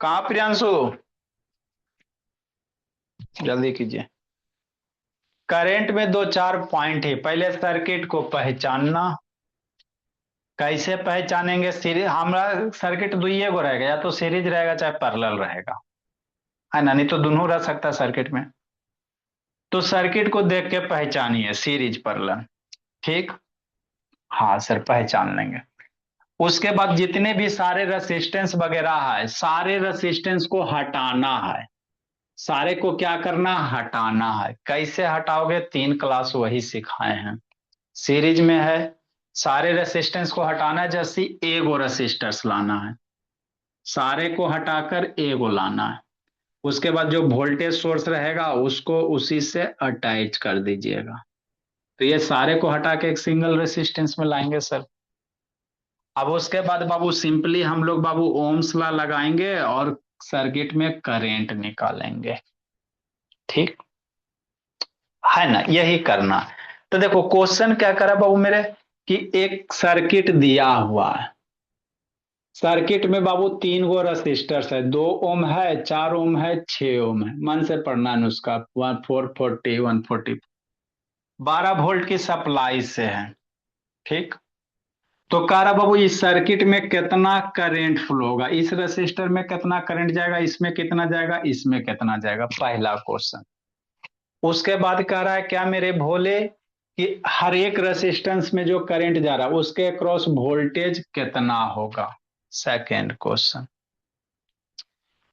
कहाँ प्रियांशु? जल्दी कीजिए। करंट में दो चार पॉइंट है। पहले सर्किट को पहचानना। कैसे पहचानेंगे? सीरीज हमारा सर्किट दुइये गो रहेगा, या तो सीरीज रहेगा चाहे पैरेलल रहेगा, है ना? नहीं तो दोनों रह सकता है सर्किट में। तो सर्किट को देख के पहचानिए, सीरीज पैरेलल। ठीक। हाँ सर, पहचान लेंगे। उसके बाद जितने भी सारे रेसिस्टेंस वगैरह है, सारे रेसिस्टेंस को हटाना है। सारे को क्या करना? हटाना है। कैसे हटाओगे? तीन क्लास वही सिखाए हैं। सीरीज में है, सारे रेसिस्टेंस को हटाना है, जैसे एगो रेसिस्टर्स लाना है, सारे को हटाकर एगो लाना है। उसके बाद जो वोल्टेज सोर्स रहेगा उसको उसी से अटैच कर दीजिएगा। तो ये सारे को हटा के एक सिंगल रेसिस्टेंस में लाएंगे सर। अब उसके बाद बाबू सिंपली हम लोग बाबू ओम्स लॉ लगाएंगे और सर्किट में करंट निकालेंगे। ठीक है ना? यही करना। तो देखो क्वेश्चन क्या करा बाबू मेरे, कि एक सर्किट दिया हुआ है। सर्किट में बाबू तीन गो रजिस्टर्स है, 2 ओम है, 4 ओम है, 6 ओम है। मन से पढ़ना नुस्खा। 1440, 140, 12 वोल्ट की सप्लाई से है। ठीक। तो कह रहा बाबू इस सर्किट में कितना करंट फ्लो होगा, इस रजिस्टर में कितना करंट जाएगा, इसमें कितना जाएगा, इसमें कितना जाएगा, पहला क्वेश्चन। उसके बाद कह रहा है क्या मेरे भोले, कि हर एक रेसिस्टेंस में जो करंट जा रहा है उसके अक्रॉस वोल्टेज कितना होगा, सेकेंड क्वेश्चन।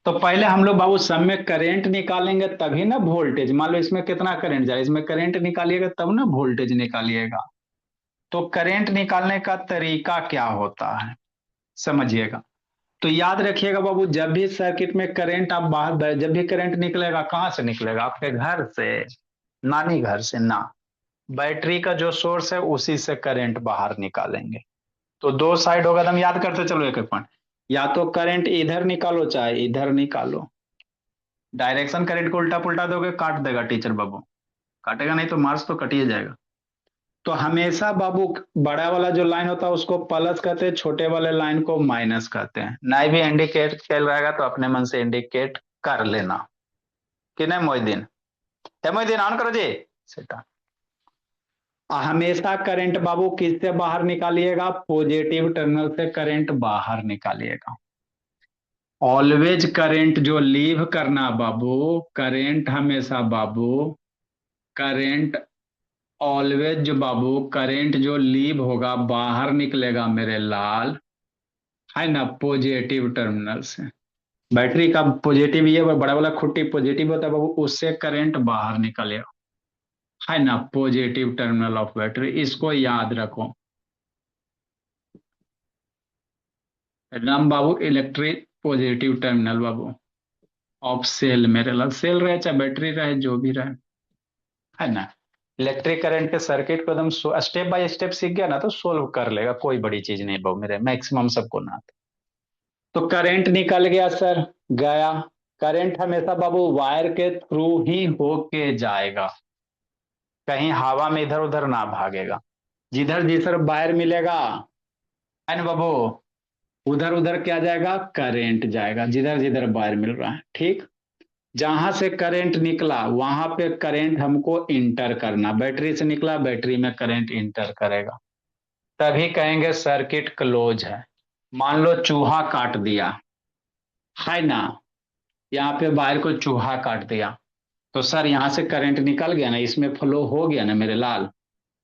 तो पहले हम लोग बाबू सब में करंट निकालेंगे तभी ना वोल्टेज। मान लो इसमें कितना करंट जाए, इसमें करंट निकालिएगा तब ना वोल्टेज निकालिएगा। तो करंट निकालने का तरीका क्या होता है, समझिएगा। तो याद रखिएगा बाबू, जब भी सर्किट में करंट आप बाहर, जब भी करंट निकलेगा कहां से निकलेगा? आपके घर से, नानी घर से ना। बैटरी का जो सोर्स है उसी से करंट बाहर निकालेंगे। तो दो साइड होगा, एकदम याद करते चलो एक एक पॉइंट। या तो करंट इधर निकालो चाहे इधर निकालो। डायरेक्शन करंट को उल्टा पुल्टा दोगे काट देगा टीचर बाबू। काटेगा नहीं तो मार्क्स तो कट ही जाएगा। तो हमेशा बाबू बड़ा वाला जो लाइन होता है उसको प्लस कहते हैं, छोटे वाले लाइन को माइनस कहते हैं। नहीं भी इंडिकेट चल रहेगा तो अपने मन से इंडिकेट कर लेना। कि नहीं मोहिदीन? है मोहिदीन, ऑन करो जी। सेटा। हमेशा करंट बाबू किससे बाहर निकालिएगा? पॉजिटिव टर्मिनल से करंट बाहर निकालिएगा। ऑलवेज करंट जो लीव करना बाबू, करंट हमेशा बाबू, करंट ऑलवेज जो बाबू, करंट जो लीव होगा बाहर निकलेगा मेरे लाल, है ना, पॉजिटिव टर्मिनल से। बैटरी का पॉजिटिव, ये बड़ा वाला खुट्टी पॉजिटिव होता है बाबू, उससे करंट बाहर निकलेगा, है ना, पॉजिटिव टर्मिनल ऑफ बैटरी। इसको याद रखो। नाम बाबू इलेक्ट्रिक पॉजिटिव टर्मिनल बाबू ऑफ सेल, मेरे लाल। सेल रहे चाहे बैटरी रहे जो भी रहे, है ना। इलेक्ट्रिक करंट के सर्किट को एकदम स्टेप बाय स्टेप सीख गया ना तो सोल्व कर लेगा, कोई बड़ी चीज नहीं बाबू मेरे, मैक्सिमम सबको ना आता। तो करंट निकल गया सर, गया। करंट हमेशा बाबू वायर के थ्रू ही होके जाएगा, कहीं हवा में इधर उधर ना भागेगा। जिधर जिधर वायर मिलेगा, है ना बाबू, उधर उधर क्या जाएगा? करंट जाएगा, जिधर जिधर वायर मिल रहा है। ठीक। जहां से करंट निकला वहां पे करंट हमको इंटर करना। बैटरी से निकला, बैटरी में करंट इंटर करेगा, तभी कहेंगे सर्किट क्लोज है। मान लो चूहा काट दिया, है ना, यहाँ पे वायर को चूहा काट दिया, तो सर यहाँ से करंट निकल गया ना, इसमें फ्लो हो गया ना मेरे लाल?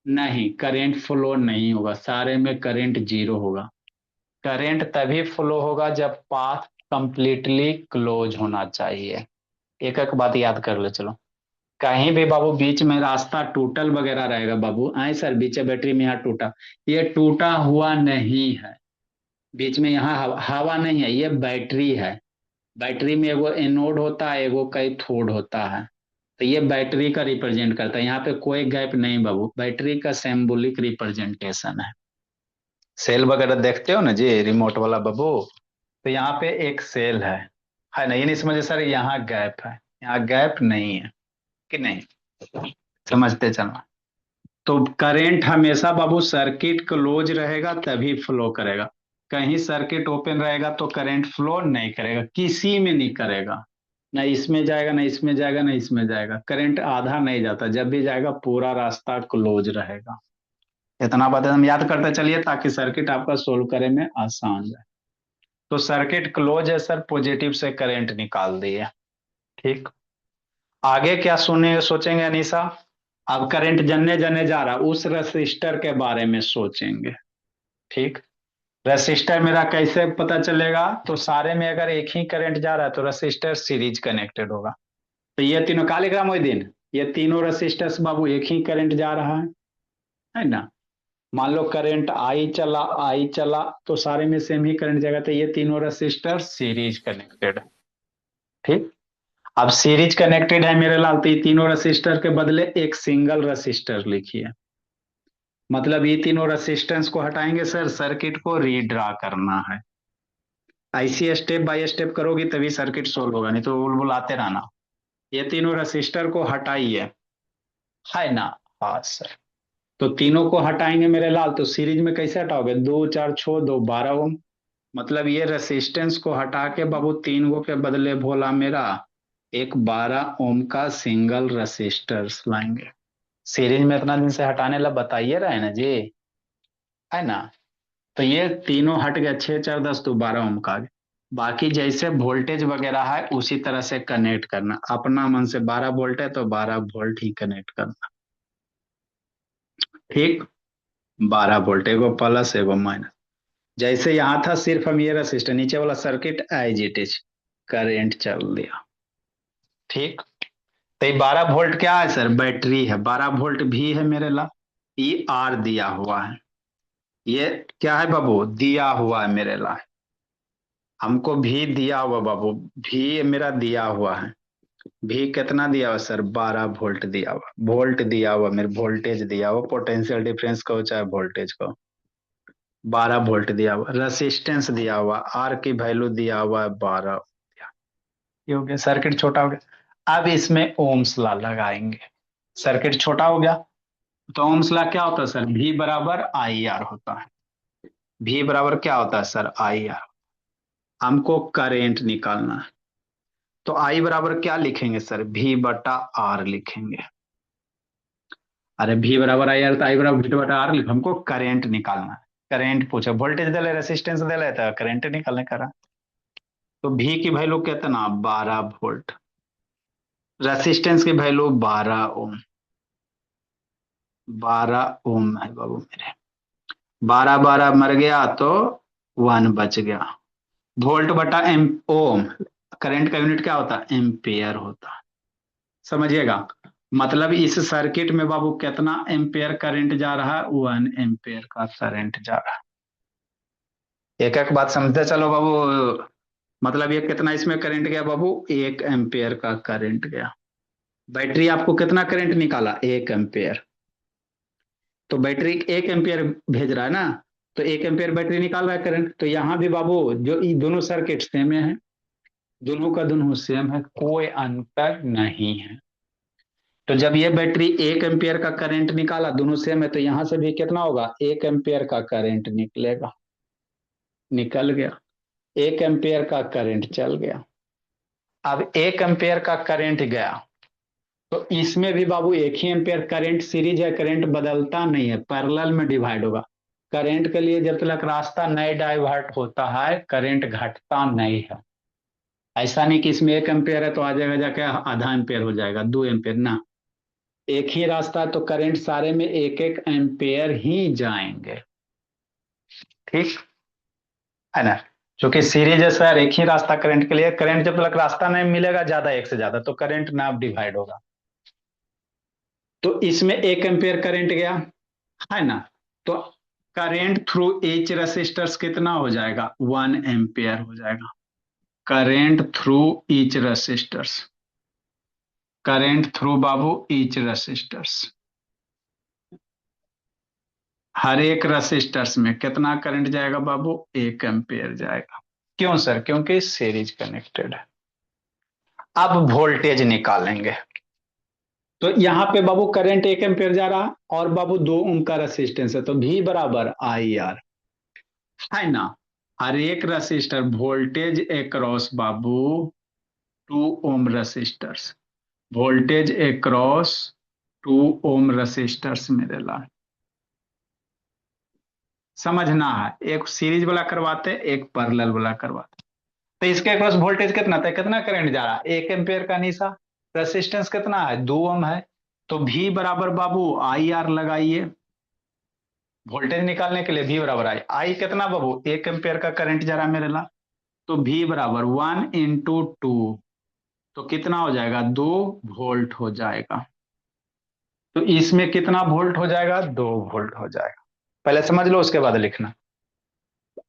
नहीं, करंट फ्लो नहीं होगा, सारे में करंट जीरो होगा। करंट तभी फ्लो होगा जब पाथ कंप्लीटली क्लोज होना चाहिए। एक एक बात याद कर लो चलो। कहीं भी बाबू बीच में रास्ता टूटल वगैरह रहेगा बाबू, आए सर बीच बैटरी में यहाँ टूटा, ये टूटा हुआ नहीं है। बीच में यहाँ हवा नहीं है, ये बैटरी है। बैटरी में एगो एनोड होता है, एगो कैथोड होता है। तो ये बैटरी का रिप्रेजेंट करता है, यहाँ पे कोई गैप नहीं बाबू, बैटरी का सिंबॉलिक रिप्रेजेंटेशन है। सेल वगैरह देखते हो ना जी, रिमोट वाला बाबू, तो यहाँ पे एक सेल है ना? ये नहीं समझे सर यहाँ गैप है, यहाँ गैप नहीं है, कि नहीं? समझते चलना। तो करंट हमेशा बाबू सर्किट क्लोज रहेगा तभी फ्लो करेगा। कहीं सर्किट ओपन रहेगा तो करंट फ्लो नहीं करेगा, किसी में नहीं करेगा, ना इसमें जाएगा ना इसमें जाएगा ना इसमें जाएगा, करंट आधा नहीं जाता, जब भी जाएगा पूरा रास्ता क्लोज रहेगा। इतना बात हम याद करते चलिए ताकि सर्किट आपका सोल्व करने में आसान जाए। तो सर्किट क्लोज है सर, पॉजिटिव से करंट निकाल दिए। ठीक, आगे क्या सुने सोचेंगे अनीसा? अब करंट जन्ने जन्ने जा रहा, उस रेसिस्टर के बारे में सोचेंगे। ठीक, रेसिस्टर मेरा कैसे पता चलेगा? तो सारे में अगर एक ही करंट जा रहा है तो रेसिस्टर सीरीज कनेक्टेड होगा। तो ये तीनों कालीग्राम वही दिन, ये तीनों रेसिस्टर्स बाबू एक ही करंट जा रहा है ना। मान लो करंट आई चला तो सारे में सेम ही करंट जाएगा, तो ये तीनों रेसिस्टर सीरीज कनेक्टेड। ठीक, अब सीरीज कनेक्टेड है मेरे लाल, तो ये तीनों रेसिस्टर के बदले एक सिंगल रेसिस्टर लिखिए। मतलब ये तीनों रेसिस्टेंस को हटाएंगे सर, सर्किट को रीड्रा करना है। ऐसी स्टेप बाय स्टेप करोगी तभी सर्किट सोल्व होगा, नहीं तो बुलबुल आते रहना। ये तीनों रेसिस्टर को हटाइए, है ना। हाँ सर, तो तीनों को हटाएंगे मेरे लाल, तो सीरीज में कैसे हटाओगे? दो चार छो दो 12 ओम। मतलब ये रेसिस्टेंस को हटा के बाबू तीन गो के बदले भोला मेरा एक 12 ओम का सिंगल रेसिस्टर्स लाएंगे। सीरीज में इतना दिन से हटाने ला बताइए रहे ना जी, है ना। तो ये तीनों हट गया, 6 4 10 तो 12 ओम का। बाकी जैसे वोल्टेज वगैरह है उसी तरह से कनेक्ट करना, अपना मन से 12 वोल्ट है तो 12 वोल्ट ही कनेक्ट करना। ठीक, 12 वोल्ट, एगो प्लस एगो माइनस। जैसे यहाँ था सिर्फ हम ये रजिस्टर, नीचे वाला circuit as it is current चल दिया। ठीक, तो ये 12 वोल्ट क्या है सर? बैटरी है। 12 वोल्ट भी है मेरे ला, ये आर दिया हुआ है। ये क्या है बाबू? दिया हुआ है मेरे ला, हमको भी दिया हुआ बाबू, भी मेरा दिया हुआ है। भी कितना दिया हुआ सर? 12 वोल्ट दिया हुआ, वोल्ट दिया हुआ मेरे, वोल्टेज दिया हुआ, पोटेंशियल डिफरेंस कहो चाहे वोल्टेज कहो। 12 वोल्ट दिया हुआ, रेसिस्टेंस दिया हुआ, आर की वैल्यू दिया हुआ है 12। ये हो गया, सर्किट छोटा हो गया। अब इसमें ओम्स लॉ लगाएंगे। सर्किट छोटा हो गया तो ओम्स लॉ क्या होता है सर? भी बराबर आई आर होता है। भी बराबर क्या होता है सर? I R. हमको करेंट निकालना है, तो आई बराबर क्या लिखेंगे सर? भी बटा आर लिखेंगे। अरे भी बराबर आई आर तो आई बराबर भी बटा आर लिखो, हमको करेंट निकालना है। करेंट पूछो, वोल्टेज दे ले रेसिस्टेंस दे ले, तो करेंट निकालने करा। तो भी की वैल्यू कितना? 12 वोल्ट। रेसिस्टेंस की वैल्यू 12 ओम। 12 ओम है बाबू मेरे। 12 12 मर गया तो 1 बच गया। वोल्ट बटा एम ओम, करंट का यूनिट क्या होता है? एम्पेयर होता है। समझिएगा, मतलब इस सर्किट में बाबू कितना एम्पेयर करंट जा रहा है? 1 एम्पेयर का करंट जा रहा है। एक एक बात समझते चलो बाबू। मतलब ये कितना इसमें करंट गया बाबू? 1 एम्पेयर का करंट गया। बैटरी आपको कितना करंट निकाला? 1 एम्पेयर। तो बैटरी 1 एम्पियर भेज रहा है ना, तो 1 एम्पियर बैटरी निकाल रहा है करंट। तो यहाँ भी बाबू जो ये दोनों सर्किट सेम है, दोनों का दोनों सेम है, कोई अंतर नहीं है। तो जब ये बैटरी 1 एम्पियर का करंट निकाला, दोनों सेम है, तो यहां से भी कितना होगा? 1 एम्पियर का करंट निकलेगा। निकल गया, 1 एम्पियर का करंट चल गया। अब 1 एम्पियर का करंट गया तो इसमें भी बाबू एक ही एम्पियर करंट सीरीज है, करंट बदलता नहीं है, पैरेलल में डिवाइड होगा। करंट के लिए जब तक रास्ता नहीं डाइवर्ट होता है करंट घटता नहीं है। ऐसा नहीं कि इसमें 1 एम्पियर है तो आ जाएगा जाके आधा एम्पियर हो जाएगा, 2 एम्पियर ना। एक ही रास्ता है तो करंट सारे में एक एक एम्पियर ही जाएंगे। ठीक है ना, क्योंकि सीरीज है सर, एक ही रास्ता करंट के लिए। करंट जब तक रास्ता नहीं मिलेगा ज्यादा, एक से ज्यादा, तो करंट ना डिवाइड होगा। तो इसमें 1 एम्पियर करंट गया, है ना। तो करंट थ्रू ईच रेसिस्टर्स कितना हो जाएगा? 1 एम्पियर हो जाएगा। Current through each resistors, current through बाबू ईच रेसिस्टर्स, हर एक रेसिस्टर्स में कितना करंट जाएगा बाबू? 1 एम्पियर जाएगा। क्यों सर? क्योंकि सीरीज कनेक्टेड है। अब वोल्टेज निकालेंगे, तो यहाँ पे बाबू करंट 1 एम्पियर जा रहा और बाबू 2 ओम का रेसिस्टेंस है, तो भी बराबर आई आर, है ना। हर एक रसिस्टर वोल्टेज एक्रॉस बाबू 2 ओम रसिस्टर्स, वोल्टेज एक्रॉस 2 ओम रसिस्टर्स मेरे लाल, समझना है। एक सीरीज वाला करवाते, एक पैरेलल वाला करवाते। तो इसके अक्रॉस वोल्टेज कितना था, कितना करंट जा रहा है, 1 एम्पियर का निशा, रेसिस्टेंस कितना है, 2 ओम है। तो V बराबर बाबू आई आर लगाइए, वोल्टेज निकालने के लिए V बराबर आई कितना बाबू, 1 एम्पियर का करंट जा रहा है मेरे ला। तो V बराबर 1 × 2, तो कितना हो जाएगा, 2 वोल्ट हो जाएगा। तो इसमें कितना वोल्ट हो जाएगा, 2 वोल्ट हो जाएगा। पहले समझ लो उसके बाद लिखना।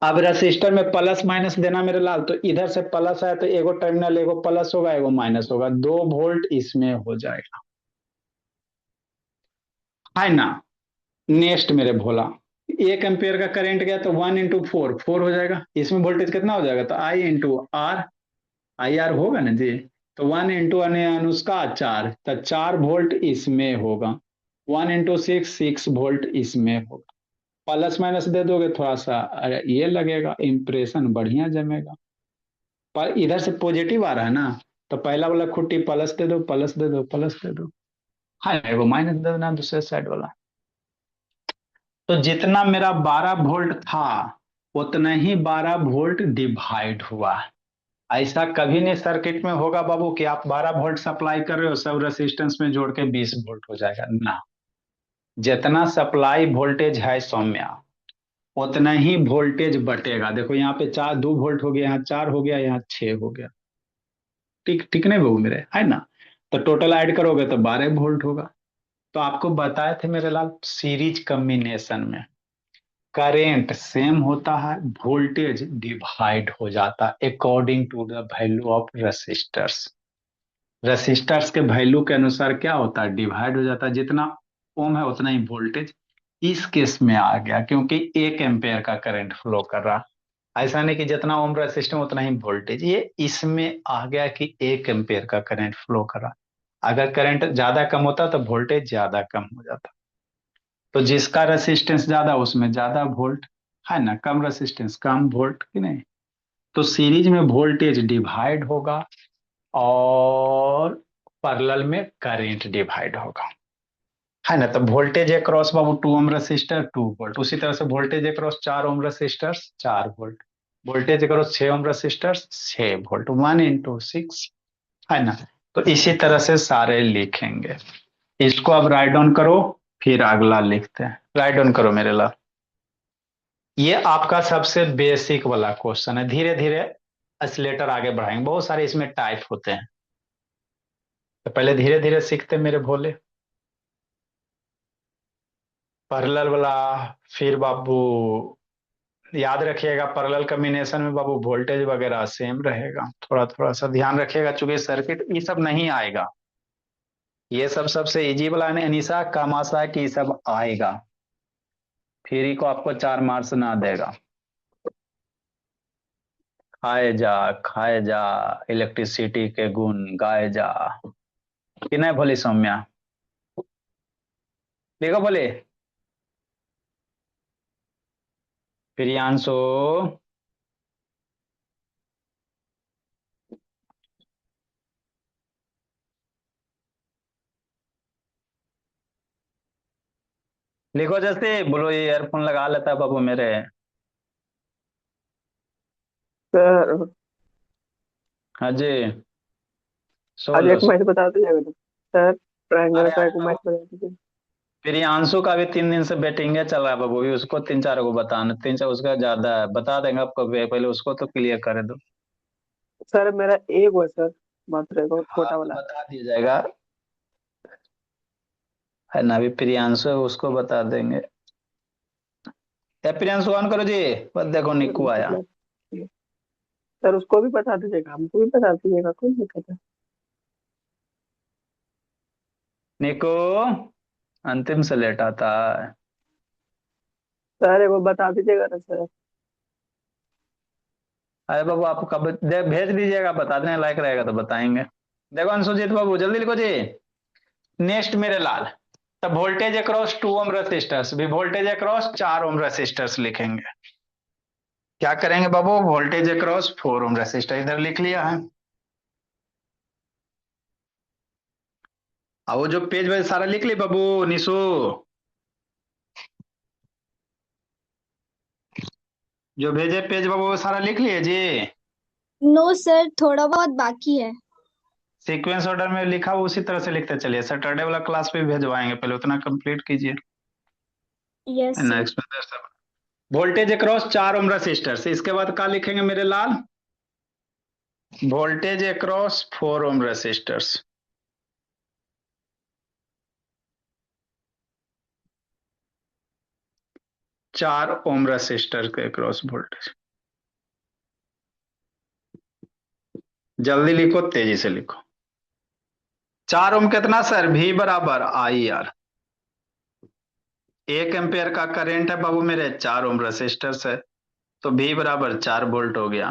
अब रजिस्टर में प्लस माइनस देना मेरे लाल, तो इधर से प्लस आया तो एगो टर्मिनल, एगो प्लस होगा एगो माइनस होगा, 2 वोल्ट इसमें हो जाएगा, है ना। नेक्स्ट मेरे भोला, 1 एम्पियर का करंट गया तो 1 × 4, 4 हो जाएगा। इसमें वोल्टेज कितना हो जाएगा, तो I × R, आई आर होगा ना जी। तो 1 × अनुष्का 4, तो 4 वोल्ट इसमें होगा। 1 × 6, 6 वोल्ट इसमें होगा। प्लस माइनस दे दोगे थोड़ा सा, अरे ये लगेगा इंप्रेशन बढ़िया जमेगा। पर इधर से पॉजिटिव आ रहा है ना, तो पहला वाला खुट्टी प्लस दे दो, प्लस दे दो, प्लस दे दो, हाँ वो माइनस दे देना दूसरे साइड वाला। तो जितना मेरा 12 वोल्ट था उतना ही 12 वोल्ट डिवाइड हुआ। ऐसा कभी नहीं सर्किट में होगा बाबू कि आप 12 वोल्ट सप्लाई कर रहे हो, सब रेसिस्टेंस में जोड़ के 20 वोल्ट हो जाएगा ना। जितना सप्लाई वोल्टेज है सौम्या, उतना ही वोल्टेज बटेगा। देखो यहाँ पे 2 वोल्ट हो गया, यहाँ 4 हो गया, यहाँ 6 हो गया। ठीक ठीक नहीं बहू मेरे, है ना। तो टोटल ऐड करोगे तो 12 वोल्ट होगा। तो आपको बताए थे मेरे लाल, सीरीज कम्बिनेशन में करेंट सेम होता है, वोल्टेज डिवाइड हो जाता है according to the value of resistors. Resistors के वैल्यू के अनुसार क्या होता है, डिवाइड हो जाता है। जितना ओम है उतना ही वोल्टेज इस केस में आ गया, क्योंकि 1 एम्पेयर का करंट फ्लो कर रहा। ऐसा नहीं कि जितना ओम रेसिस्टेंस उतना ही वोल्टेज, ये इसमें आ गया कि 1 एम्पेयर का करंट फ्लो कर रहा। अगर करंट ज्यादा कम होता तो वोल्टेज ज्यादा कम हो जाता। तो जिसका रेसिस्टेंस ज्यादा उसमें ज्यादा वोल्ट, है ना, कम रेसिस्टेंस कम वोल्ट की नहीं। तो सीरीज में वोल्टेज डिवाइड होगा और पैरेलल में करंट डिवाइड होगा, है ना। तो वोल्टेज अक्रॉस बाबू 2 ओम रसिस्टर 2 वोल्ट, उसी तरह से वोल्टेज अक्रॉस 4 ओम रसिस्टर 4 वोल्ट, वोल्टेज अक्रॉस 6 ओम रसिस्टर 6 वोल्ट, 1 × 6, है ना। तो इसी तरह से सारे लिखेंगे। इसको अब राइट डाउन करो, फिर अगला लिखते हैं। राइट डाउन करो मेरे ला। ये आपका सबसे बेसिक वाला क्वेश्चन है, धीरे धीरे एक्सीलेटर आगे बढ़ाएंगे, बहुत सारे इसमें टाइप होते हैं, तो पहले धीरे धीरे सीखते मेरे भोले। पैरेलल वाला, फिर बाबू याद रखिएगा पैरेलल कॉम्बिनेशन में बाबू वोल्टेज वगैरह सेम रहेगा, थोड़ा थोड़ा सा ध्यान रखिएगा, चूंकि सर्किट ये सब नहीं आएगा। ये सब सबसे इजी वाला है, अनिशा कामाशा की सब आएगा, फिर ही को आपको 4 मार्क्स ना देगा। खाए जा इलेक्ट्रिसिटी के गुण गाए जा, कि नहीं भोली सौम्या, देखो बोले प्रियांशु। लिखो जैसे बोलो, ये ईयरफोन लगा लेता है बाबू मेरे। सर हाँ जी, आज सोलो एक मैच बता दीजिएगा तो सर, ट्रायंगल अरे का आज एक तो मैच बता दीजिए। प्रियांशु का भी 3 दिन से बैटिंग है चल रहा है बाबू, भी उसको 3 4 को बताना, 3 4 उसका ज्यादा है, बता देंगे आपको, पहले उसको तो क्लियर कर दो। सर मेरा एक हुआ सर, मात्र एक और हाँ छोटा तो वाला। बता दिया जाएगा, है ना। अभी प्रियांशु है, उसको बता देंगे। ए प्रियांशु ऑन करो जी, बस देखो निक्कू आया। मतलब सर उसको भी बता दीजिएगा, हमको भी बता दीजिएगा, कोई दिक्कत है। निक्कू अंतिम से लेट आता है। सर एक बार बता दीजिएगा ना सर। अरे बाबू आप कब भेज दीजिएगा, बता देने लायक रहेगा तो बताएंगे। देखो अंशुजीत बाबू जल्दी लिखो जी। नेक्स्ट मेरे लाल, तब वोल्टेज अक्रॉस 2 ओम रेसिस्टर्स, भी वोल्टेज अक्रॉस 4 ओम रेसिस्टर्स लिखेंगे। क्या करेंगे बाबू, वोल्टेज अक्रॉस 4 ओम रेसिस्टर इधर लिख लिया है। अब वो जो पेज वैज सारा लिख ली बाबू निशु, जो भेजे पेज बाबू वो सारा लिख लिए जी। नो सर, थोड़ा बहुत बाकी है। सीक्वेंस ऑर्डर में लिखा हुआ उसी तरह से लिखते चलिए, सैटरडे वाला क्लास पे भी भेजवाएंगे, पहले उतना कंप्लीट कीजिए। Yes sir. नेक्स्ट में वोल्टेज अक्रॉस 4 ओम रेसिस्टर, इसके बाद क्या लिखेंगे मेरे लाल, वोल्टेज अक्रॉस 4 ओम रेसिस्टर्स। 4 ओम रेसिस्टर के अक्रॉस वोल्टेज, जल्दी लिखो तेजी से लिखो। 4 ओम कितना सर, V बराबर आई आर। 1 एम्पियर का करेंट है बाबू मेरे, 4 ओम रेसिस्टर्स है, तो V बराबर 4 वोल्ट हो गया।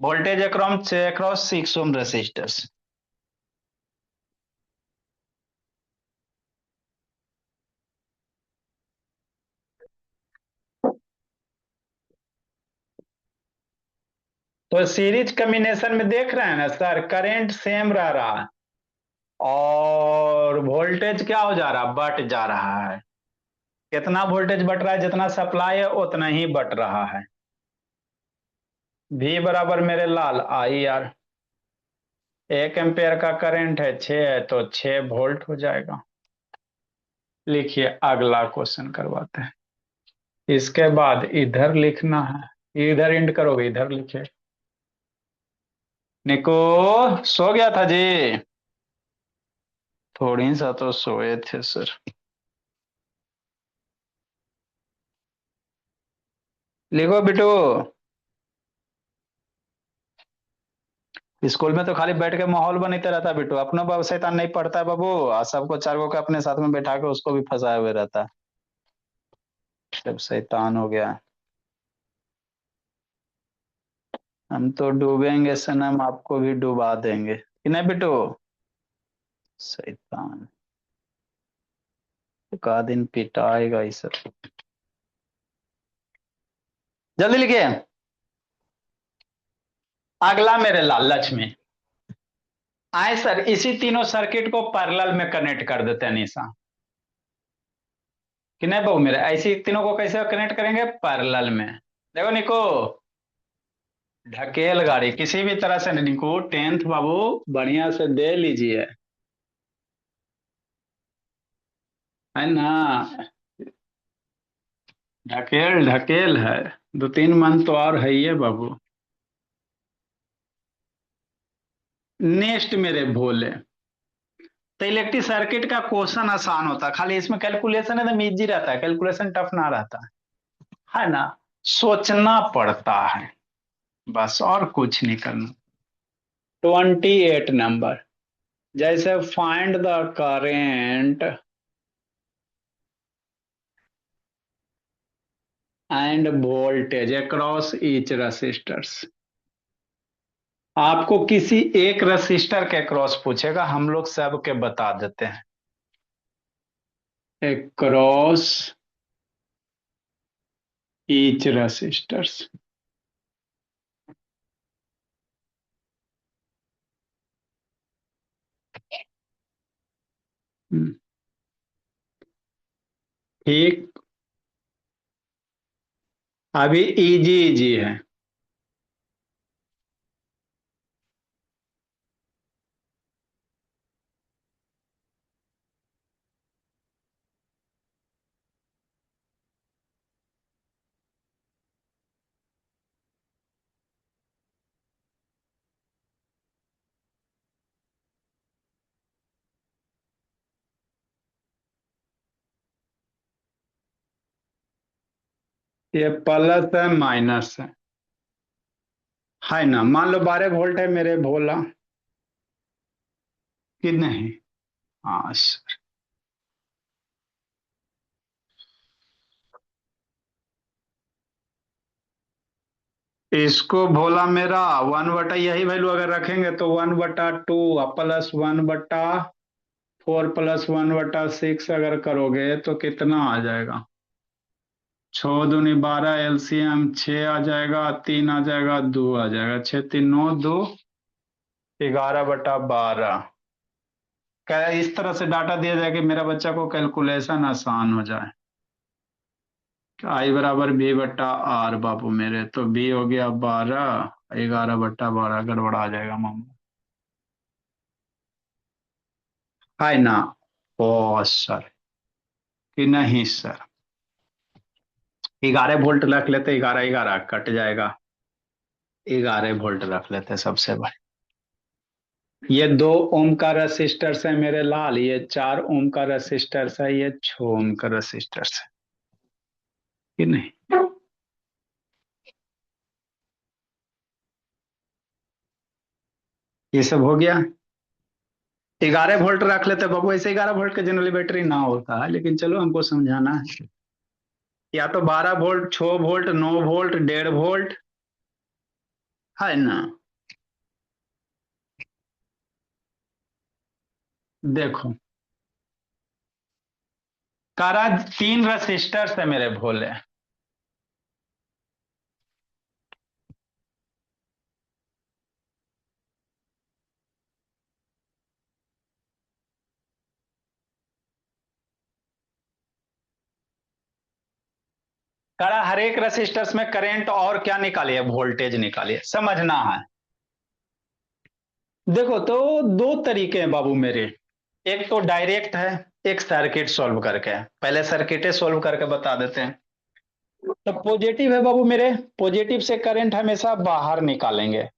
वोल्टेज अक्रॉस 6 ओम रेसिस्टर्स, तो सीरीज कॉम्बिनेशन में देख रहे हैं ना सर, करंट सेम रह रहा है और वोल्टेज क्या हो जा रहा, बट जा रहा है। कितना वोल्टेज बट रहा है, जितना सप्लाई है उतना ही बट रहा है। V बराबर मेरे लाल आई आर, 1 एम्पेयर का करंट है, 6 है तो 6 वोल्ट हो जाएगा। लिखिए अगला क्वेश्चन करवाते हैं। इसके बाद इधर लिखना है, इधर इंड करोगे, इधर लिखिए। निको सो गया था जी, थोड़ी सा तो सोए थे सर। लिखो बिटू, स्कूल में तो खाली बैठ के माहौल बनते रहता है बिटू, अपना बाबू शैतान नहीं पढ़ता है बाबू, और सबको 4 गो के अपने साथ में बैठा के उसको भी फंसाए हुए रहता है, सब शैतान हो गया। हम तो डूबेंगे सनम, आपको भी डुबा देंगे कि नहीं बिटू, शैतान का दिन पिटाएगा ये सब। जल्दी लिखिए अगला मेरे लाल लक्ष्मी। आए सर, इसी तीनों सर्किट को पैरेलल में कनेक्ट कर देते हैं निशा, कि नहीं बाबू मेरे, ऐसी तीनों को कैसे कनेक्ट करेंगे, पैरेलल में। देखो निको, ढकेल गाड़ी किसी भी तरह से निको, 10th बाबू बढ़िया से दे लीजिए, है ना। ढकेल ढकेल है, 2-3 मंथ तो और है ही है बाबू। नेक्स्ट मेरे भोले, तो इलेक्ट्रिक सर्किट का क्वेश्चन आसान होता है, खाली इसमें कैलकुलेशन एकदम इजी रहता है, कैलकुलेशन टफ ना रहता है ना, सोचना पड़ता है बस, और कुछ नहीं करना। 28 नंबर, जैसे find the current end voltage across each resistors. आपको किसी एक रेसिस्टर के अक्रॉस पूछेगा, हम लोग सब के बता देते हैं। अक्रॉस ईच रेसिस्टर्स, ठीक। अभी इजी इजी है, ये प्लस है माइनस है ना, मान लो 12 वोल्ट है मेरे भोला, कि नहीं। हाँ इसको भोला मेरा 1 बटा, यही वैल्यू अगर रखेंगे तो 1/2 प्लस 1/4 प्लस 1/6 अगर करोगे तो कितना आ जाएगा, छः दूनी 12, एलसीएम 6 आ जाएगा, 3 आ जाएगा, 2 आ जाएगा, 6 3 9, 2 11/12। क्या इस तरह से डाटा दिया जाए कि मेरा बच्चा को कैलकुलेशन आसान हो जाए। आई बराबर बी बट्टा आर बाबू मेरे, तो बी हो गया 12, 11/12 गड़बड़ा जाएगा मामला। है ना? ओ सर कि नहीं सर, 11 वोल्ट रख लेते, 11 11 कट जाएगा, 11 वोल्ट रख लेते सबसे बड़े। ये 2 ओम का रेसिस्टर्स है मेरे लाल, ये 4 ओम का रेसिस्टर्स है, ये 6 ओम का रेसिस्टर्स है कि नहीं? ये सब हो गया। 11 वोल्ट रख लेते बाबू, ऐसे 11 वोल्ट का जनरली बैटरी ना होता है, लेकिन चलो हमको समझाना है। या तो 12 वोल्ट, 6 वोल्ट, 9 वोल्ट, 1.5 वोल्ट, है ना? देखो कारा 3 रेसिस्टर्स है मेरे भोले। कारा हर एक रेसिस्टर्स में करंट और क्या निकालिए, वोल्टेज निकालिए, समझना है। देखो तो दो तरीके हैं बाबू मेरे, एक तो डायरेक्ट है, एक सर्किट सॉल्व करके। पहले सर्किट सॉल्व करके बता देते हैं। तो पॉजिटिव है बाबू मेरे, पॉजिटिव से करंट हमेशा बाहर निकालेंगे,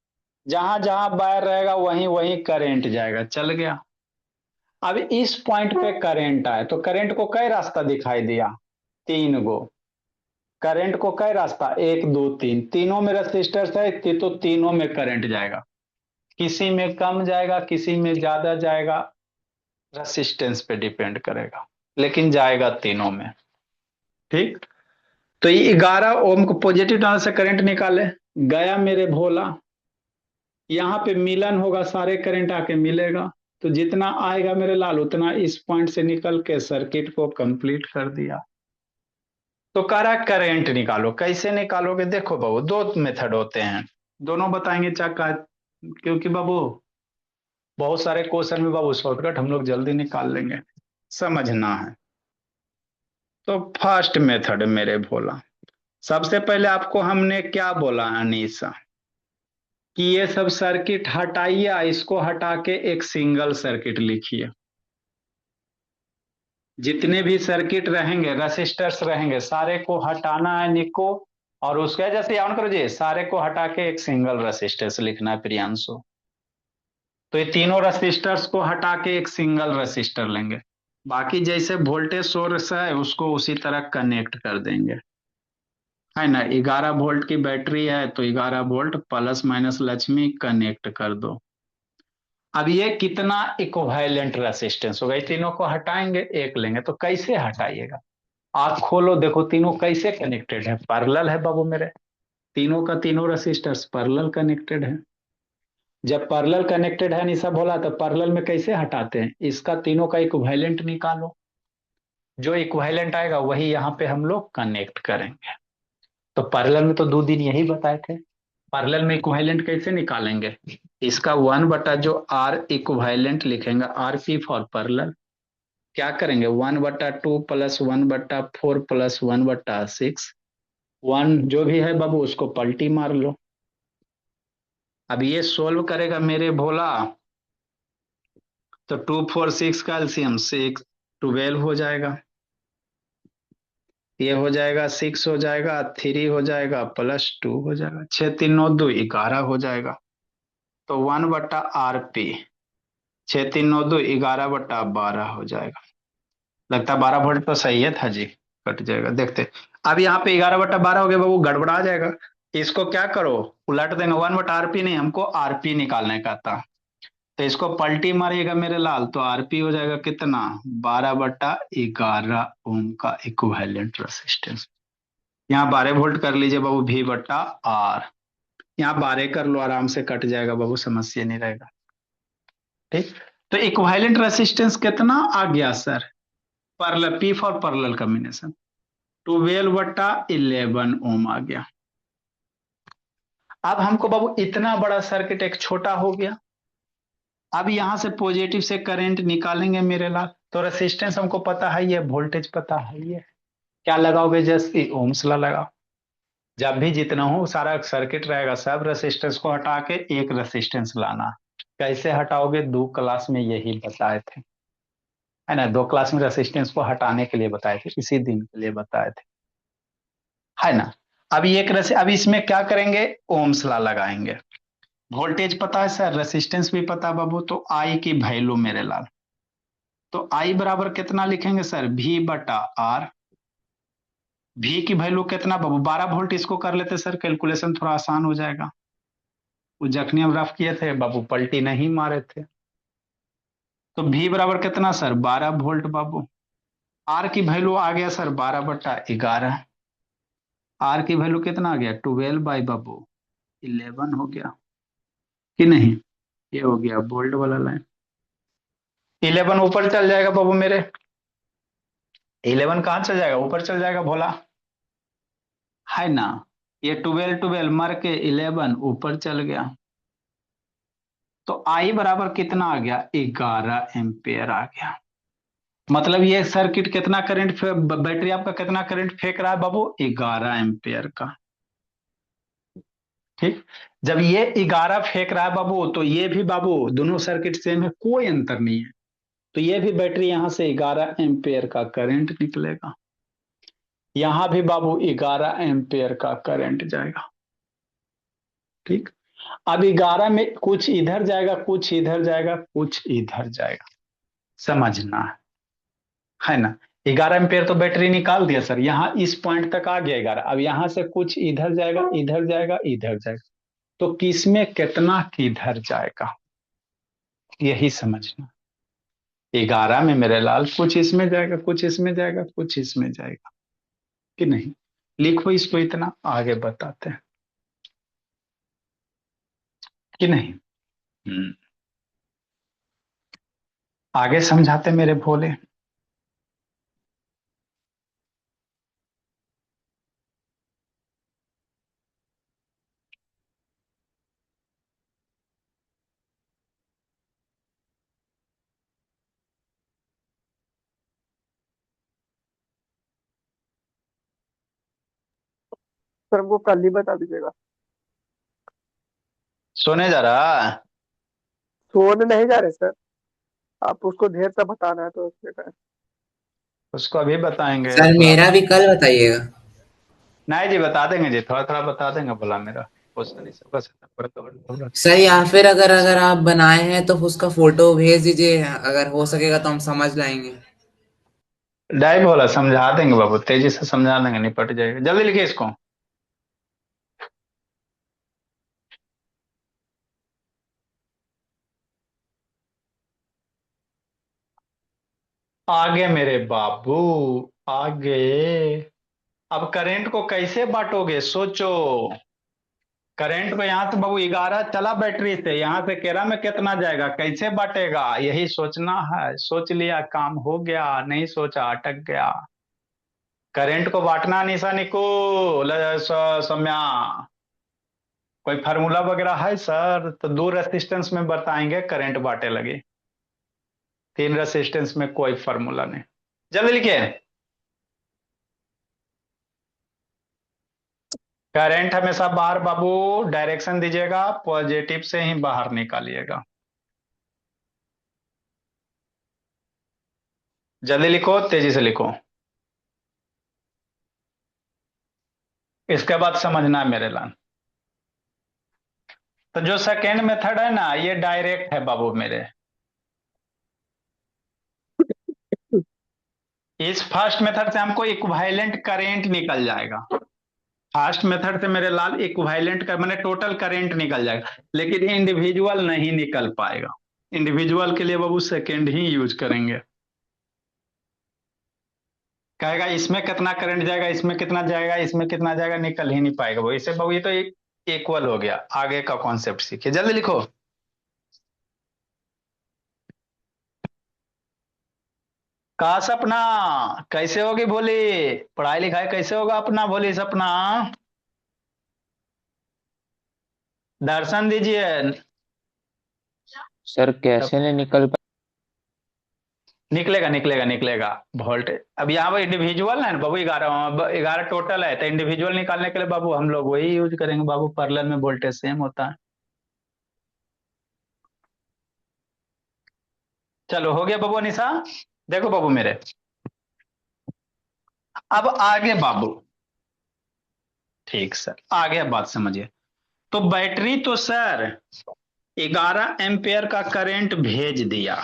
जहां जहां वायर रहेगा वहीं वहीं करंट जाएगा, चल गया। अब इस पॉइंट पे करंट आए तो करंट को कई रास्ता दिखाई दिया, 3 गो। करंट को कई रास्ता, 1 2 3, तीनों में रेसिस्टर्स है तो तीनों में करंट जाएगा, किसी में कम जाएगा, किसी में ज्यादा जाएगा, रेसिस्टेंस पे डिपेंड करेगा, लेकिन जाएगा तीनों में। ठीक, तो ये 11 ओम को पॉजिटिव टर्मिनल से करंट निकाले, गया मेरे भोला, यहाँ पे मिलन होगा, सारे करंट आके मिलेगा, तो जितना आएगा मेरे लाल उतना इस पॉइंट से निकल के सर्किट को कंप्लीट कर दिया। तो करा करंट निकालो, कैसे निकालोगे? देखो बाबू दो मेथड होते हैं, दोनों बताएंगे चाका, क्योंकि बाबू बहुत सारे क्वेश्चन में बाबू शॉर्टकट हम लोग जल्दी निकाल लेंगे, समझना है। तो फर्स्ट मेथड मेरे भोला, सबसे पहले आपको हमने क्या बोला अनीसा, कि ये सब सर्किट हटाइए, इसको हटा के एक सिंगल सर्किट लिखिए। जितने भी सर्किट रहेंगे, रेसिस्टर्स रहेंगे, सारे को हटाना है निको, और उसके जैसे ऑन करो जी, सारे को हटा के एक सिंगल रेसिस्टर्स लिखना है प्रियांशु। तो ये तीनों रेसिस्टर्स को हटा के एक सिंगल रेसिस्टर लेंगे, बाकी जैसे वोल्टेज सोर्स है उसको उसी तरह कनेक्ट कर देंगे, है ना? 11 वोल्ट की बैटरी है तो 11 volt plus minus Lakshmi connect कर दो। अब ये कितना इक्विवेलेंट रेसिस्टेंस होगा, ये तीनों को हटाएंगे एक लेंगे, तो कैसे हटाइएगा? आंख खोलो, देखो तीनों कैसे कनेक्टेड है, पैरेलल है बाबू मेरे, तीनों का तीनों रेसिस्टर्स पैरेलल कनेक्टेड है। जब पैरेलल कनेक्टेड है निशा बोला, तो पैरेलल में कैसे हटाते हैं, इसका तीनों का इक्विवेलेंट निकालो, जो इक्विवेलेंट आएगा वही यहाँ पे हम लोग कनेक्ट करेंगे। तो पैरेलल में तो 2 दिन यही बताए थे, पैरेलल में इक्विवेलेंट कैसे निकालेंगे, इसका 1 बटा जो आर इक्विवेलेंट लिखेंगे, आर पी फॉर पैरेलल, क्या करेंगे 1/2 प्लस 1/4 प्लस 1/6, 1 जो भी है बाबू उसको पलटी मार लो। अब ये सोल्व करेगा मेरे भोला, तो 2 4 6 का एलसीएम 6, 12 हो जाएगा, ये हो जाएगा 6 हो जाएगा, 3 हो जाएगा, +2 हो जाएगा, 6 3 9 2 11 हो जाएगा। तो 1/RP, 6 3 9 2 11/12 हो जाएगा। लगता है 12 वोल्ट तो सही है था जी, कट जाएगा देखते। अब यहाँ पे 11/12 हो गया बाबू, गड़बड़ा जाएगा, इसको क्या करो उलट देंगे, 1/RP नहीं, हमको आरपी निकालने का था, तो इसको पलटी मारिएगा मेरे लाल, तो आरपी हो जाएगा कितना, 12/11 ओम का इक्विवेलेंट रेसिस्टेंस। यहाँ 12 वोल्ट कर लीजिए बाबू, V/R, यहाँ 12 कर लो, आराम से कट जाएगा बाबू, समस्या नहीं रहेगा। ठीक, तो इक्विवेलेंट रेसिस्टेंस कितना आ गया sir, parallel, P for parallel combination, 12/11 ओम आ गया। अब हमको बाबू इतना बड़ा सर्किट एक छोटा हो गया। अब यहां से पॉजिटिव से करंट निकालेंगे मेरे लाल, तो रेसिस्टेंस हमको पता है, ये वोल्टेज पता है, ये क्या लगाओगे, जैसे ओम्स ला लगाओ। जब भी जितना हो सारा सर्किट रहेगा, सब रेसिस्टेंस को हटा के एक रेसिस्टेंस लाना। कैसे हटाओगे, 2 क्लास में यही बताए थे, है ना। 2 क्लास में रेसिस्टेंस को हटाने के लिए बताए थे, इसी दिन के लिए बताए थे, है ना। अब इसमें क्या करेंगे, ओम्स ला लगाएंगे। वोल्टेज पता है सर, रेसिस्टेंस भी पता है बाबू, तो आई की वैल्यू मेरे लाल, तो आई बराबर कितना लिखेंगे सर, V/R। भी की वैल्यू कितना बाबू, 12 वोल्ट। इसको कर लेते सर कैलकुलेशन, थोड़ा आसान हो जाएगा। वो जखनी हम रफ किए थे बाबू, पलटी नहीं मारे थे। तो भी बराबर कितना सर, 12 वोल्ट बाबू। आर की वैल्यू आ गया सर 12/11। आर की वैल्यू कितना आ गया, 12/11 हो गया कि नहीं। ये हो गया बोल्ड वाला लाइन। 11 ऊपर चल जाएगा बाबू मेरे, 11 कहां चल जाएगा, ऊपर चल जाएगा भोला, है ना। ये 12 मर के 11 ऊपर चल गया, तो आई बराबर कितना आ गया, 11 एम्पियर आ गया। मतलब ये सर्किट कितना करंट, बैटरी आपका कितना करंट फेंक रहा है बाबू, 11 एम्पियर का। ठीक, जब ये 11 फेंक रहा है बाबू, तो ये भी बाबू दोनों सर्किट सेम है, कोई अंतर नहीं है। तो ये भी बैटरी यहां से 11 एम्पियर का करंट निकलेगा, यहां भी बाबू 11 एम्पियर का करंट जाएगा। ठीक, अब 11 में कुछ इधर जाएगा, कुछ इधर जाएगा, कुछ इधर जाएगा, समझना है ना। 11 एम्पियर तो बैटरी निकाल दिया सर, यहाँ इस पॉइंट तक आ गया 11। अब यहां से कुछ इधर जाएगा, इधर जाएगा, इधर जाएगा, तो किसमें कितना किधर जाएगा, यही समझना। 11 में मेरे लाल कुछ इसमें जाएगा, कुछ इसमें जाएगा, कुछ इसमें जाएगा कि नहीं। लिखो इसको, इतना आगे बताते हैं कि नहीं। आगे समझाते मेरे भोले। सर हमको कल ही बता दीजिएगा। सोने जा रहा, सोने नहीं जा रहे सर, आप उसको ढेर सा बताना है तो उसके कारण। उसको अभी बताएंगे सर थोड़ा। मेरा भी कल बताइएगा। नहीं जी, बता देंगे जी, थोड़ा थोड़ा बता देंगे बोला मेरा। क्वेश्चन नहीं सबका सेटअप सर या फिर अगर अगर आप बनाए हैं तो उसका फोटो भेज दीजिए, अगर हो सकेगा तो हम समझ लाएंगे। डाई बोला, समझा देंगे बाबू, तेजी से समझा देंगे, निपट जाएगा। जल्दी लिखिए इसको। आगे मेरे बाबू, आगे। अब करंट को कैसे बांटोगे, सोचो। करंट को यहां से बाबू 11 चला बैटरी से, यहां से केरा में कितना जाएगा, कैसे बांटेगा, यही सोचना है। सोच लिया, काम हो गया, नहीं सोचा अटक गया। करंट को बांटना निशानी को सम्या, कोई फार्मूला वगैरह है सर, तो 2 रेसिस्टेंस में बताएंगे करंट बांटे लगे, 3 रेसिस्टेंस में कोई फार्मूला नहीं। जल्दी लिखिए। करंट हमेशा बाहर बाबू, डायरेक्शन दीजिएगा, पॉजिटिव से ही बाहर निकालिएगा। जल्दी लिखो, तेजी से लिखो। इसके बाद समझना है मेरे लाल। तो जो सेकेंड मेथड है ना, ये डायरेक्ट है बाबू मेरे। इस फर्स्ट मेथड से हमको इक्विवेलेंट करेंट निकल जाएगा। फर्स्ट मेथड से मेरे लाल इक्विवेलेंट का मैंने टोटल करेंट निकल जाएगा, लेकिन इंडिविजुअल नहीं निकल पाएगा। इंडिविजुअल के लिए बाबू सेकेंड ही यूज करेंगे। कहेगा इसमें कितना करंट जाएगा, इसमें कितना जाएगा, इसमें कितना जाएगा, निकल ही नहीं पाएगा वो। इसे बाबू ये तो इक्वल हो गया। आगे का कॉन्सेप्ट सीखिए, जल्दी लिखो। कहा सपना, कैसे होगी भोली? पढ़ाई लिखाई कैसे होगा अपना भोली सपना? दर्शन दीजिए। सर कैसे नहीं निकल पा। निकलेगा निकलेगा निकलेगा। वोल्ट अब यहाँ पर इंडिविजुअल है ना बाबू, 11 टोटल है, तो इंडिविजुअल निकालने के लिए बाबू हम लोग वही यूज करेंगे बाबू, पैरेलल में वोल्टेज सेम होता है। चलो हो गया बाबू अनिशा। देखो बाबू मेरे, अब आगे बाबू, ठीक सर, आगे अब बात समझिए। तो बैटरी तो सर 11 एम्पियर का करंट भेज दिया,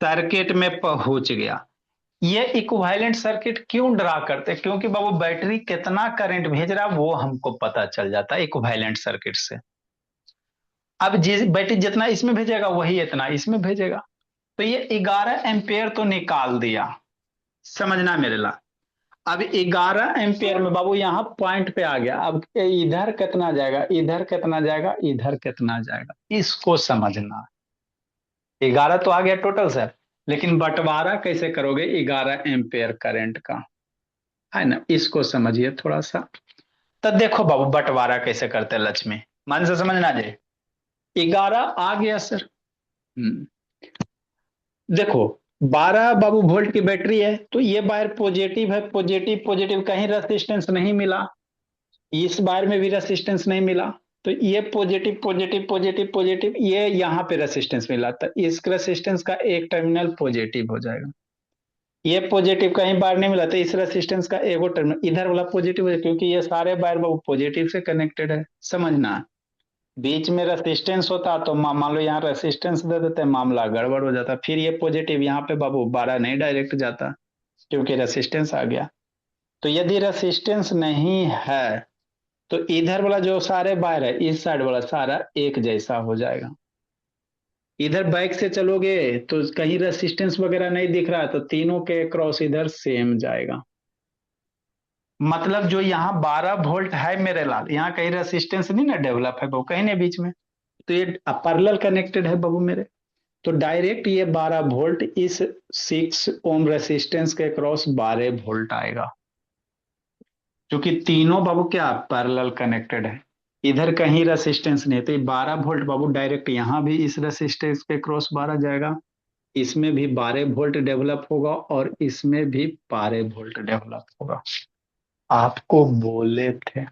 सर्किट में पहुंच गया। ये इक्विवेलेंट सर्किट क्यों ड्रा करते हैं? क्योंकि बाबू बैटरी कितना करंट भेज रहा है वो हमको पता चल जाता है इक्विवेलेंट सर्किट से। अब जिस बैटरी जितना इसमें भेजेगा वही इतना इसमें भेजेगा, तो ये 11 एम्पियर तो निकाल दिया। समझना मेरे ला, अब 11 एम्पियर में बाबू यहाँ पॉइंट पे आ गया। अब इधर कितना जाएगा, इधर कितना जाएगा, इधर कितना जाएगा, इसको समझना। 11 तो आ गया टोटल सर, लेकिन बंटवारा कैसे करोगे 11 एम्पियर करंट का, है ना, इसको समझिए थोड़ा सा। तो देखो बाबू बंटवारा कैसे करते हैं लक्ष्मी, मन से समझना जी। 11 आ गया सर। देखो 12 बाबू वोल्ट की बैटरी है, तो ये वायर पॉजिटिव है, पॉजिटिव पॉजिटिव कहीं रेसिस्टेंस नहीं मिला, इस वायर में भी रेसिस्टेंस नहीं मिला, तो ये पॉजिटिव पॉजिटिव पॉजिटिव पॉजिटिव, ये यहाँ पे रेसिस्टेंस मिला, तो इस रेसिस्टेंस का एक टर्मिनल पॉजिटिव हो जाएगा। ये पॉजिटिव कहीं बाहर नहीं मिला, तो इस रेसिस्टेंस का एक टर्मिनल इधर वाला पॉजिटिव है, क्योंकि ये सारे वायर बाबू पॉजिटिव से कनेक्टेड है। समझना, बीच में रेसिस्टेंस होता तो मान लो यहाँ रेसिस्टेंस दे देते, मामला गड़बड़ हो जाता, फिर ये पॉजिटिव यहाँ पे बाबू 12 नहीं डायरेक्ट जाता, क्योंकि रेसिस्टेंस आ गया। तो यदि रेसिस्टेंस नहीं है तो इधर वाला जो सारे वायर है, इस साइड वाला सारा एक जैसा हो जाएगा। इधर बैक से चलोगे तो कहीं रेसिस्टेंस वगैरह नहीं दिख रहा है, तो तीनों के क्रॉस इधर सेम जाएगा। मतलब जो यहाँ 12 वोल्ट है मेरे लाल, यहाँ कहीं रेसिस्टेंस नहीं ना डेवलप है बाबू, कहीं नहीं बीच में, तो ये पैरेलल कनेक्टेड है बाबू मेरे। तो डायरेक्ट ये 12 वोल्ट इस 6 ओम रेसिस्टेंस के क्रॉस 12 वोल्ट आएगा, क्योंकि तीनों बाबू क्या पैरेलल कनेक्टेड है, इधर कहीं रेसिस्टेंस नहीं है, तो ये 12 वोल्ट बाबू डायरेक्ट यहाँ भी इस रेसिस्टेंस के क्रॉस 12 जाएगा, इसमें भी 12 वोल्ट डेवलप होगा और इसमें भी 12 वोल्ट डेवलप होगा। आपको बोले थे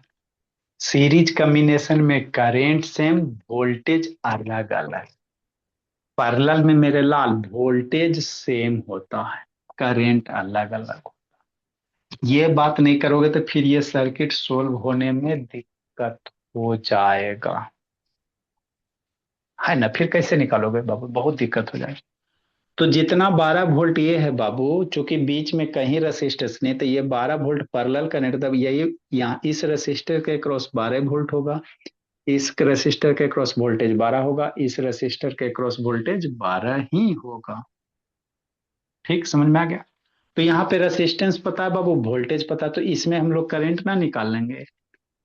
सीरीज कॉम्बिनेशन में करेंट सेम, वोल्टेज अलग अलग। पैरेलल में मेरे लाल वोल्टेज सेम होता है, करेंट अलग अलग होता है। ये बात नहीं करोगे तो फिर ये सर्किट सोल्व होने में दिक्कत हो जाएगा, है ना, फिर कैसे निकालोगे बाबू, बहुत दिक्कत हो जाएगी। तो जितना 12 वोल्ट ये है बाबू, चूंकि बीच में कहीं रेसिस्टेंस नहीं, तो ये 12 वोल्ट पैरेलल कनेक्ट, तब यही यहाँ इस रेसिस्टर के क्रॉस 12 वोल्ट होगा, इस रेसिस्टर के क्रॉस वोल्टेज 12 होगा, इस रेसिस्टर के क्रॉस वोल्टेज 12 ही होगा। ठीक समझ में आ गया? तो यहाँ पे रेसिस्टेंस पता है बाबू, वोल्टेज पता है, तो इसमें हम लोग करंट ना निकाल लेंगे।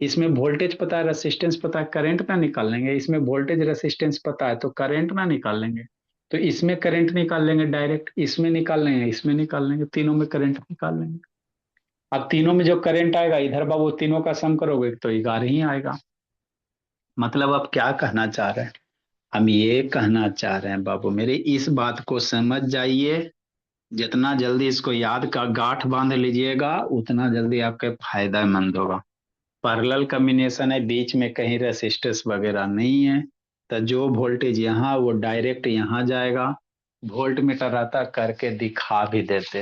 इसमें वोल्टेज पता है, रेसिस्टेंस पता है, करंट ना निकाल लेंगे। इसमें वोल्टेज रेसिस्टेंस पता है, तो करंट ना निकाल लेंगे। तो इसमें करंट निकाल लेंगे डायरेक्ट, इसमें निकाल लेंगे, इसमें निकाल लेंगे, तीनों में करंट निकाल लेंगे। अब तीनों में जो करंट आएगा इधर बाबू तीनों का सम करोगे तो 11 ही आएगा। मतलब आप क्या कहना चाह रहे हैं? हम ये कहना चाह रहे हैं बाबू मेरे, इस बात को समझ जाइए, जितना जल्दी इसको याद का गांठ बांध लीजिएगा उतना जल्दी आपके फायदेमंद होगा। पैरेलल कॉम्बिनेशन है, बीच में कहीं रेसिस्टेंस वगैरह नहीं है, तो जो वोल्टेज यहाँ वो डायरेक्ट यहाँ जाएगा। वोल्ट मीटर आता करके दिखा भी देते,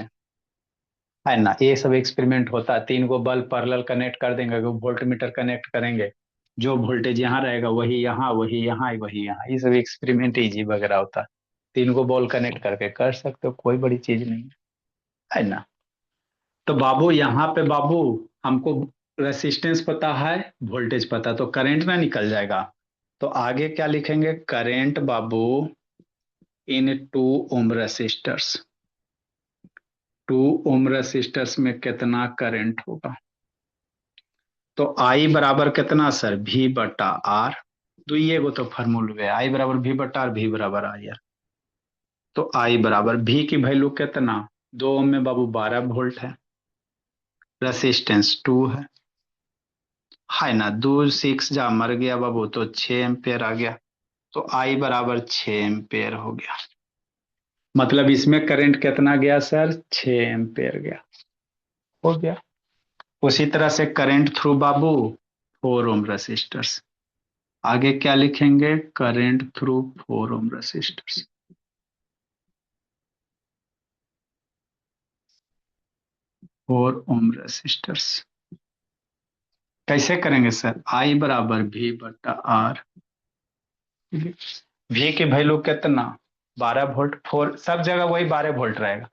है ना, ये सब एक्सपेरिमेंट होता है। 3 गो बल्ब पैरेलल कनेक्ट कर देंगे, वोल्ट मीटर कनेक्ट करेंगे, जो वोल्टेज यहाँ रहेगा वही यहाँ, वही यहाँ, वही यहाँ, ये सब एक्सपेरिमेंट इजी वगैरह होता है। 3 गो बॉल कनेक्ट करके कर सकते हो, कोई बड़ी चीज नहीं है ना। तो बाबू यहाँ पे बाबू हमको रेसिस्टेंस पता है, वोल्टेज पता, तो करंट ना निकल जाएगा। तो आगे क्या लिखेंगे, करंट बाबू इन 2 ओम रेसिस्टर्स, 2 ओम रेसिस्टर्स में कितना करंट होगा। तो आई बराबर कितना सर, भी बटा आर, दुइये गो तो फॉर्मूला है, आई बराबर भी बटा आर, भी बराबर आई आर। तो आई बराबर भी की वैल्यू कितना 2 ओम में बाबू 12 वोल्ट है, रेसिस्टेंस 2 है ना। 2 6 जा मर गया बाबू तो 6 एम्पेयर आ गया, तो आई बराबर 6 एम्पेयर हो गया। मतलब इसमें करंट कितना गया सर? 6 एम्पेयर गया, हो गया। उसी तरह से करंट थ्रू बाबू 4 ओम रेसिस्टर्स, आगे क्या लिखेंगे? करंट थ्रू 4 ओम रेसिस्टर्स। 4 ओम रेसिस्टर्स कैसे करेंगे सर? आई बराबर V बटा आर। V की वैल्यू कितना? 12 वोल्ट, 4 सब जगह वही 12 वोल्ट रहेगा,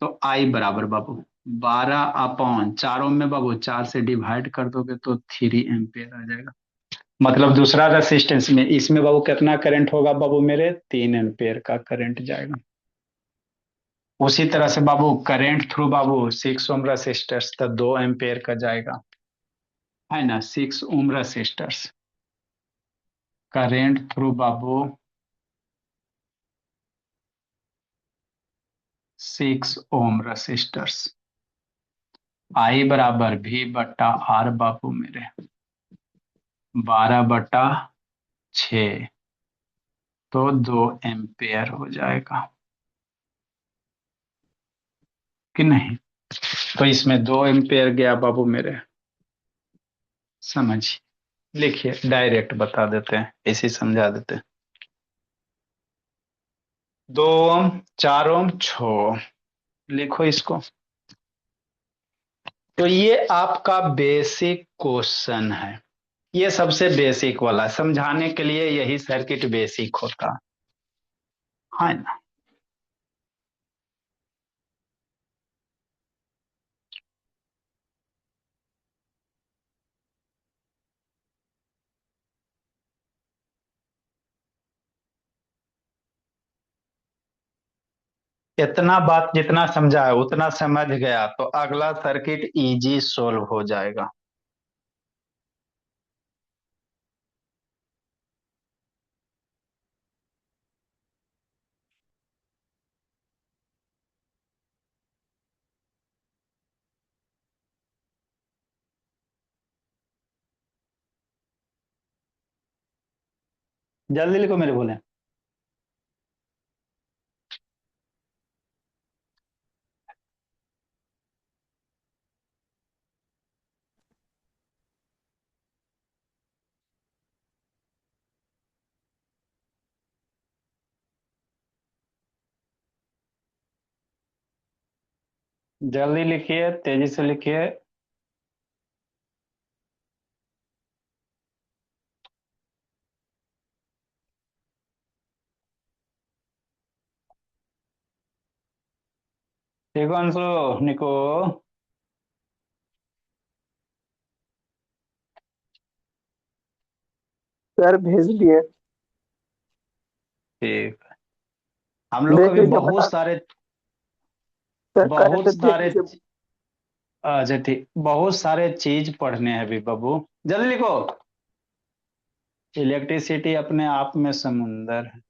तो आई बराबर बाबू 12 अपॉन 4 ओम में बाबू 4 से डिवाइड कर दोगे तो 3 एम्पियर आ जाएगा। मतलब दूसरा रेसिस्टेंस में, इसमें बाबू कितना करंट होगा बाबू मेरे? 3 एम्पियर का करंट जाएगा। उसी तरह से बाबू करंट थ्रू बाबू 6 ओम रेसिस्टर्स तो 2 एम्पियर का जाएगा, है ना। 6 ओम रेसिस्टर्स करंट थ्रू बाबू 6 ओम रेसिस्टर्स, आई बराबर V बटा आर बाबू मेरे 12 बटा 6, तो 2 एम्पेयर हो जाएगा कि नहीं? तो इसमें 2 एम्पेयर गया बाबू मेरे, समझिए। लिखिए, डायरेक्ट बता देते हैं, ऐसे ही समझा देते हैं। 2 ओम, 4 ओम, 6 ओम, लिखो इसको। तो ये आपका बेसिक क्वेश्चन है, ये सबसे बेसिक वाला, समझाने के लिए यही सर्किट बेसिक होता है ना। इतना बात जितना समझा है उतना समझ गया तो अगला सर्किट इजी सोल्व हो जाएगा। जल्दी लिखो मेरे बोले। जल्दी लिखिए, तेजी से लिखिए। ठीक अंशु, निको। सर भेज दिए। ठीक, हम लोग देख अभी लीजिए, बता। बहुत सारे सर बहुत करंट देख सारे लीजिए। अच्छा ठीक, बहुत सारे चीज पढ़ने हैं अभी बाबू, जल्दी लिखो। इलेक्ट्रिसिटी अपने आप में समुंदर है।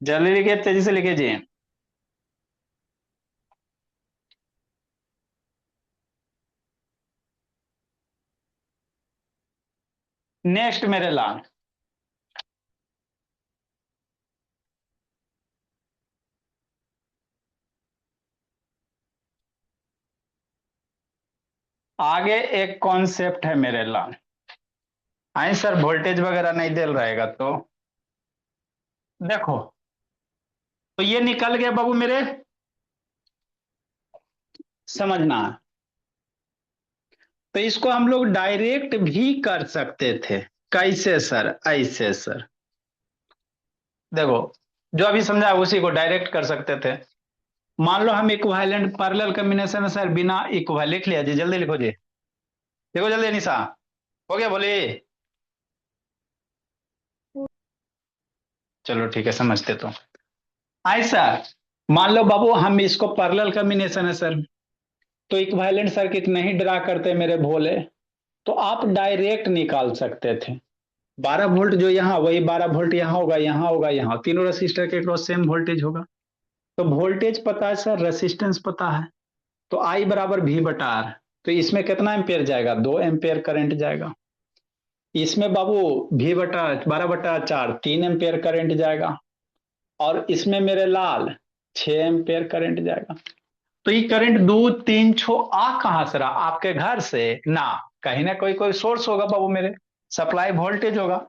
जल्दी लिखिए, तेजी से लिखिए जी। नेक्स्ट मेरे लाल, आगे एक कॉन्सेप्ट है मेरे लाल। आई सर, वोल्टेज वगैरह नहीं दे रहेगा तो देखो, तो ये निकल गया बाबू मेरे, समझना है। तो इसको हम लोग डायरेक्ट भी कर सकते थे। कैसे सर? ऐसे सर, देखो, जो अभी समझा उसी को डायरेक्ट कर सकते थे। मान लो हम इक्विवेलेंट पैरेलल कॉम्बिनेशन है सर, बिना इक्विवेलेंट लिख लिया जी, जल्दी लिखो जी, देखो जल्दी निशा, हो गया बोली? चलो ठीक है, समझते तो। आई सर, मान लो बाबू हम इसको पैरेलल कॉम्बिनेशन है सर, तो इक्विवेलेंट सर्किट नहीं ड्रा करते मेरे भोले, तो आप डायरेक्ट निकाल सकते थे। 12 वोल्ट जो यहाँ, वही 12 वोल्ट यहाँ होगा, यहाँ होगा, यहाँ, तीनों रेसिस्टर के क्रॉस सेम वोल्टेज होगा। तो वोल्टेज पता है सर, रेसिस्टेंस पता है, तो आई बराबर भी बटा आर। तो इसमें कितना एम्पेयर जाएगा? 2 एम्पेयर करंट जाएगा। इसमें बाबू भी बटा 12/4, 3 एम्पेयर करंट जाएगा। और इसमें मेरे लाल 6 एम्पेयर करंट जाएगा। तो ये करंट 2 3 6 आ कहां से रहा? आपके घर से ना, कहीं ना कोई कोई सोर्स होगा बाबू, मेरे सप्लाई वोल्टेज होगा।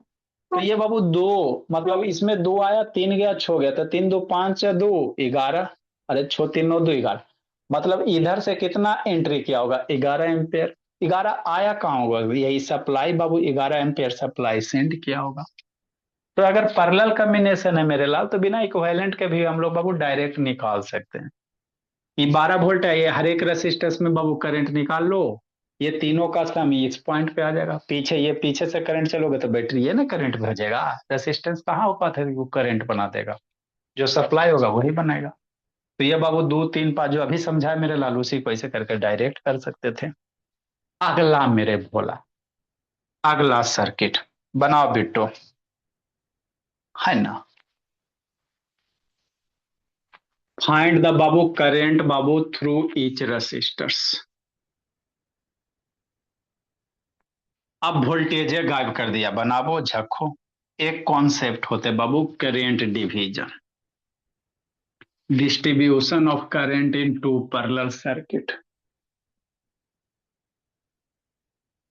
तो ये बाबू दो, मतलब इसमें 2 आया, 3 गया, 6 गया, तो 3 2 5 या 2 11, अरे 6 3 9 2 11, मतलब इधर से कितना एंट्री किया होगा? 11 एम्पेयर। 11 आया कहाँ होगा? यही सप्लाई बाबू, 11 एम्पेयर सप्लाई सेंड किया होगा। तो अगर पैरेलल कॉम्बिनेशन है मेरे लाल, तो बिना इक्विवेलेंट के भी हम लोग बाबू डायरेक्ट निकाल सकते हैं। ये 12 वोल्ट है, ये हर एक रेसिस्टेंस में बाबू करंट निकाल लो, ये तीनों का सम इस पॉइंट पे आ जाएगा। पीछे ये पीछे से करंट चलोगे तो बैटरी ये ना करंट भेजेगा, रेसिस्टेंस कहाँ औकात है वो करंट बना देगा? जो सप्लाई होगा वही बनाएगा। तो ये बाबू 2 3 5 जो अभी समझाया मेरे लाल, उसी को ऐसे करके डायरेक्ट कर सकते थे। अगला मेरे भोला, अगला सर्किट बनाओ बिट्टो, है ना। फाइंड द बाबू करेंट बाबू थ्रू ईच रेसिस्टर्स। अब वोल्टेज गायब कर दिया, बनाबो झक्को। एक कॉन्सेप्ट होते बाबू current division, distribution of current in two parallel circuit.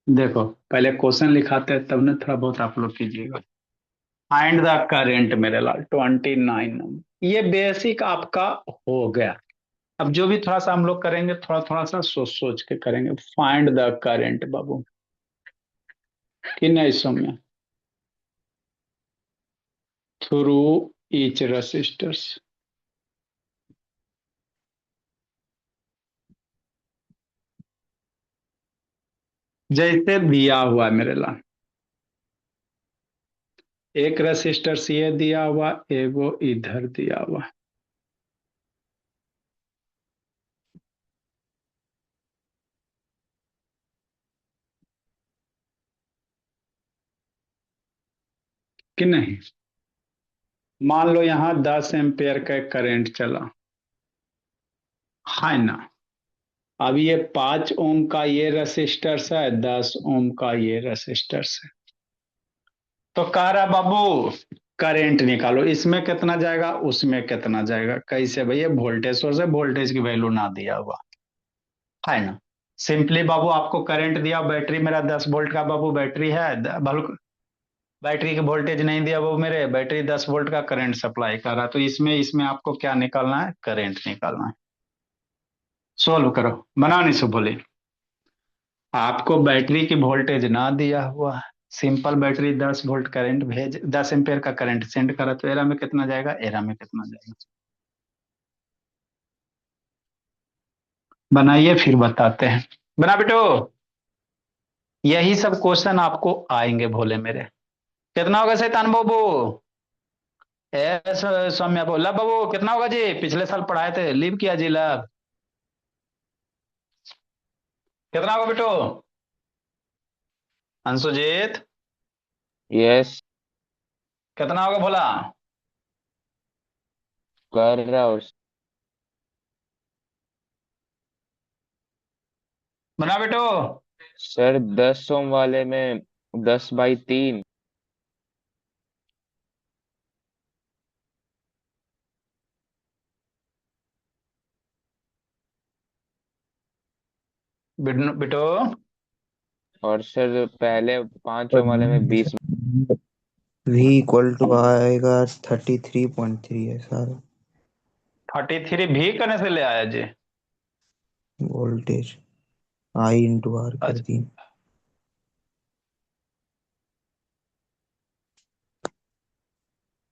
देखो पहले क्वेश्चन लिखाते हैं, तब ना थोड़ा बहुत आप लोग कीजिएगा। फाइंड द करेंट मेरे लाल 29 नंबर, ये बेसिक आपका हो गया। अब जो भी थोड़ा सा हम लोग करेंगे, थोड़ा थोड़ा सा सोच सोच के करेंगे। फाइंड द करेंट बाबू, कि नहीं सौम्या, थ्रू ईच रेसिस्टर्स। जैसे दिया हुआ है मेरे लाल, एक रेसिस्टर ये दिया हुआ, एगो इधर दिया हुआ। कि नहीं? मान लो यहां 10 एम्पेयर का करंट चला, है ना। अब ये 5 ओम का ये रेसिस्टर है, 10 ओम का ये रेसिस्टर है। तो कह रहा बाबू करंट निकालो, इसमें कितना जाएगा, उसमें कितना जाएगा। कैसे भैया? वोल्टेज सोर्स है, वोल्टेज की वैल्यू ना दिया हुआ, है ना। सिंपली बाबू आपको करंट दिया, बैटरी मेरा 10 वोल्ट का बाबू बैटरी है, बल्कि बैटरी की वोल्टेज नहीं दिया वो, मेरे बैटरी 10 वोल्ट का करंट सप्लाई कर रहा। तो इसमें इसमें आपको क्या निकालना है? करंट निकालना है। सोल्व करो, बनाओ नहीं बोले। आपको बैटरी की वोल्टेज ना दिया हुआ है, सिंपल बैटरी 10 वोल्ट करंट भेज, 10 एम्पेयर का करंट सेंड करा, तो एरा में कितना जाएगा? एरा में कितना जाएगा? बनाइए फिर बताते हैं। बना बेटो, यही सब क्वेश्चन आपको आएंगे भोले मेरे। कितना होगा शैतान बाबू? सौम्या बोला बाबू कितना होगा जी? पिछले साल पढ़ाए थे, लीव किया जी लैब। कितना होगा बेटो? अंशुजीत यस, कितना होगा भोला? कर रहा हूँ। बना बेटो। सर 10 ओम वाले में 10/3। बेटो और सर पहले 5 ओम वाले में 20। V इक्वल टू आएगा 33.3 है सर 33 भी करने से ले आया जी। वोल्टेज I इंटू आर कर अच्छा, दी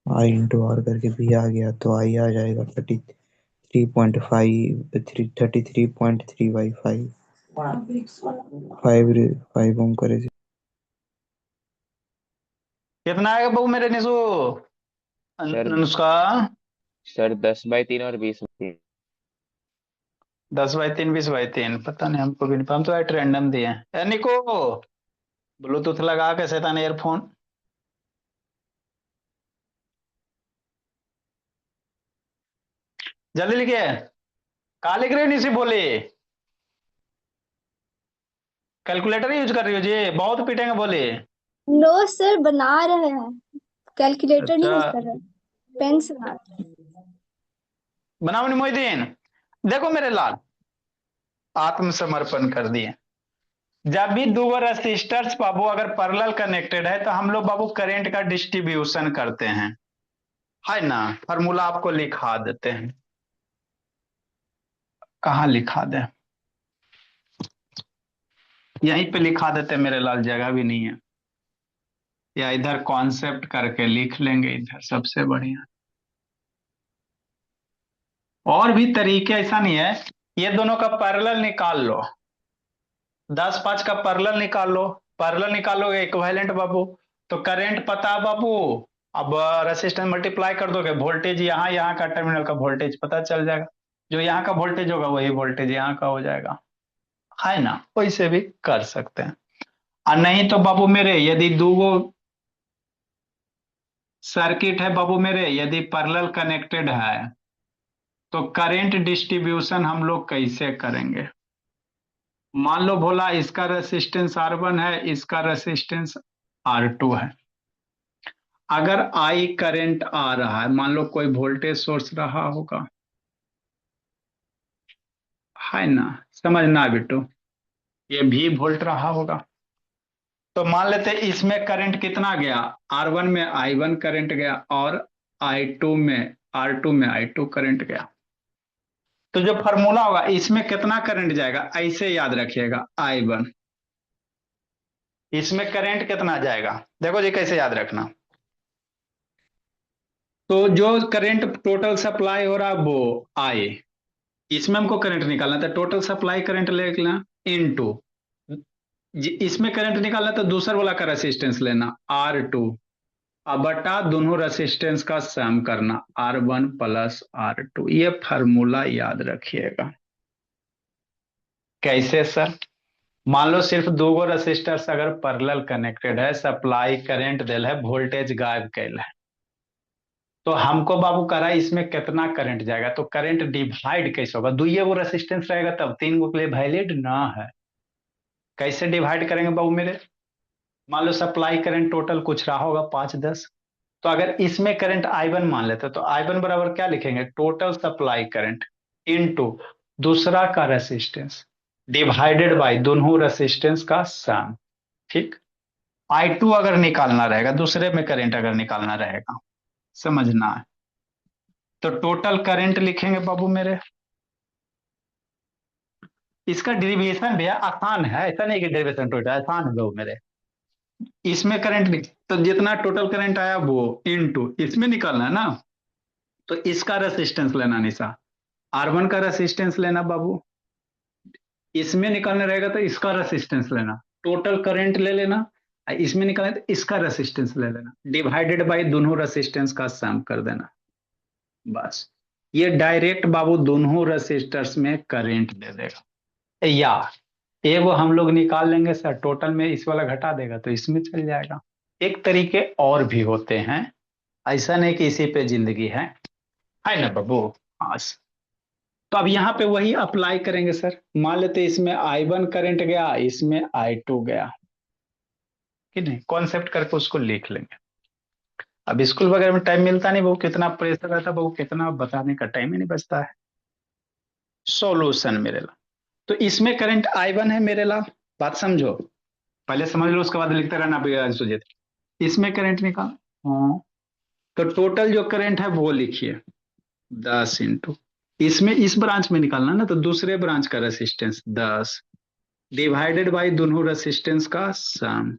I इंटू आर करके भी आ गया तो I आ जाएगा 33.5 33.3/5 5 ओम करे कितना आएगा बाबू मेरे निशु? सर अनुष्का सर 10/3 और 20/3। 10/3 20/3 पता नहीं, हमको भी नहीं, हम तो एट रैंडम दिए हैं। निको ब्लूटूथ लगा के शैतान ईयरफोन जल्दी लिखिए। कहा लिख रहे हो नीचे बोले? कैलकुलेटर यूज कर रही हो जी? बहुत पीटेंगे बोले। नो सर, बना रहे हैं, कैलकुलेटर नहीं यूज अच्छा कर रहे, पेन से बना रहे हैं। बनाओ नहीं मोहिदीन। देखो मेरे लाल, आत्मसमर्पण कर दिए। जब भी दो रेसिस्टर्स बाबू अगर पैरेलल कनेक्टेड है तो हम लोग बाबू करंट का डिस्ट्रीब्यूशन करते हैं, है ना। फॉर्मूला आपको लिखा देते हैं। कहाँ लिखा दे? यहीं पे लिखा देते हैं मेरे लाल, जगह भी नहीं है। या इधर कॉन्सेप्ट करके लिख लेंगे, इधर सबसे बढ़िया। और भी तरीके, ऐसा नहीं है। ये दोनों का पैरेलल निकाल लो, 10-5 का पैरेलल निकाल लो। पैरेलल निकालोगे इक्विवेलेंट बाबू, तो करंट पता है बाबू। अब रेसिस्टेंस मल्टीप्लाई कर दोगे, वोल्टेज यहाँ यहाँ का टर्मिनल का वोल्टेज पता चल जाएगा। जो यहाँ का वोल्टेज होगा वही वोल्टेज यहाँ का हो जाएगा, है ना। वैसे भी कर सकते हैं। और नहीं तो बाबू मेरे, यदि दो सर्किट है बाबू मेरे, यदि पैरेलल कनेक्टेड है तो करंट डिस्ट्रीब्यूशन हम लोग कैसे करेंगे? मान लो भोला इसका रेसिस्टेंस R1 है, इसका रेसिस्टेंस R2 है। अगर I करंट आ रहा है, मान लो कोई वोल्टेज सोर्स रहा होगा, है ना, समझना बेटो, ये भी वोल्ट रहा होगा। तो मान लेते इसमें करंट कितना गया, R1 में I1 करंट गया और I2 में R2 में I2 करंट गया। तो जो फॉर्मूला होगा, इसमें कितना करंट जाएगा ऐसे याद रखिएगा, I1। इसमें करंट कितना जाएगा, देखो जी कैसे याद रखना। तो जो करंट टोटल सप्लाई हो रहा है वो I, इसमें हमको करंट निकालना था, टोटल सप्लाई करंट ले लेना इनटू, इसमें करंट निकालना तो दूसरा वाला का रेसिस्टेंस लेना R2, अब बटा दोनों रेसिस्टेंस का सम करना R1 प्लस R2। ये फार्मूला याद रखिएगा। कैसे सर? मान लो सिर्फ दो गो रेसिस्टर्स अगर पैरेलल कनेक्टेड है, सप्लाई करंट दिल है, वोल्टेज गायब कैल है, तो हमको बाबू करा इसमें कितना करंट जाएगा, तो करंट डिवाइड कैसे होगा? दुइये गो रेसिस्टेंस रहेगा तब, तीन गो के लिए वैलिड ना है। कैसे डिवाइड करेंगे बाबू मेरे? मान लो सप्लाई करंट टोटल कुछ रहा होगा 5-10, तो अगर इसमें करंट I1 मान लेते तो I1 बराबर क्या लिखेंगे, टोटल सप्लाई करंट इनटू दूसरा का रेसिस्टेंस डिवाइडेड बाय दोनों रेसिस्टेंस का सम। ठीक। I2 अगर निकालना रहेगा, दूसरे में करंट अगर निकालना रहेगा, समझना है, तो टोटल करंट लिखेंगे बाबू मेरे। इसका डेरिवेशन भैया आसान है, ऐसा नहीं कि डेरिवेशन टोटल आसान है बाबू मेरे। इसमें करंट तो जितना टोटल करंट आया वो इनटू इसमें निकालना है ना, तो इसका रेसिस्टेंस लेना निशा, R1 का रेसिस्टेंस लेना बाबू, इसमें निकालना रहेगा तो इसका रेसिस्टेंस लेना, टोटल करंट ले लेना, इसमें निकालना तो इसका रेसिस्टेंस ले लेना, डिवाइडेड बाय दोनों रेसिस्टेंस का सम कर देना। बस ये डायरेक्ट बाबू दोनों रेसिस्टर्स में करंट दे देगा। या एगो हम लोग निकाल लेंगे सर, टोटल में इस वाला घटा देगा तो इसमें चल जाएगा। एक तरीके और भी होते हैं, ऐसा नहीं कि इसी पे जिंदगी है ना बाबू। हाँ, तो अब यहाँ पे वही अप्लाई करेंगे सर। मान लेते इसमें I1 करंट गया, इसमें I2 गया, कि नहीं, कॉन्सेप्ट करके उसको लिख लेंगे। अब स्कूल वगैरह में टाइम मिलता नहीं बहु, कितना प्रेशर रहता बहु, कितना बताने का टाइम ही नहीं बचता है। सॉल्यूशन मेरे ला, तो इसमें करंट I1 है मेरे ला, बात समझो, पहले समझ लो उसके बाद लिखते रहना सुजित। इसमें करंट निकाल, हाँ, तो टोटल जो करंट है वो लिखिए 10 इंटू, इसमें इस ब्रांच में निकालना ना, तो दूसरे ब्रांच का रेसिस्टेंस 10 डिवाइडेड बाय दोनों रेसिस्टेंस का सम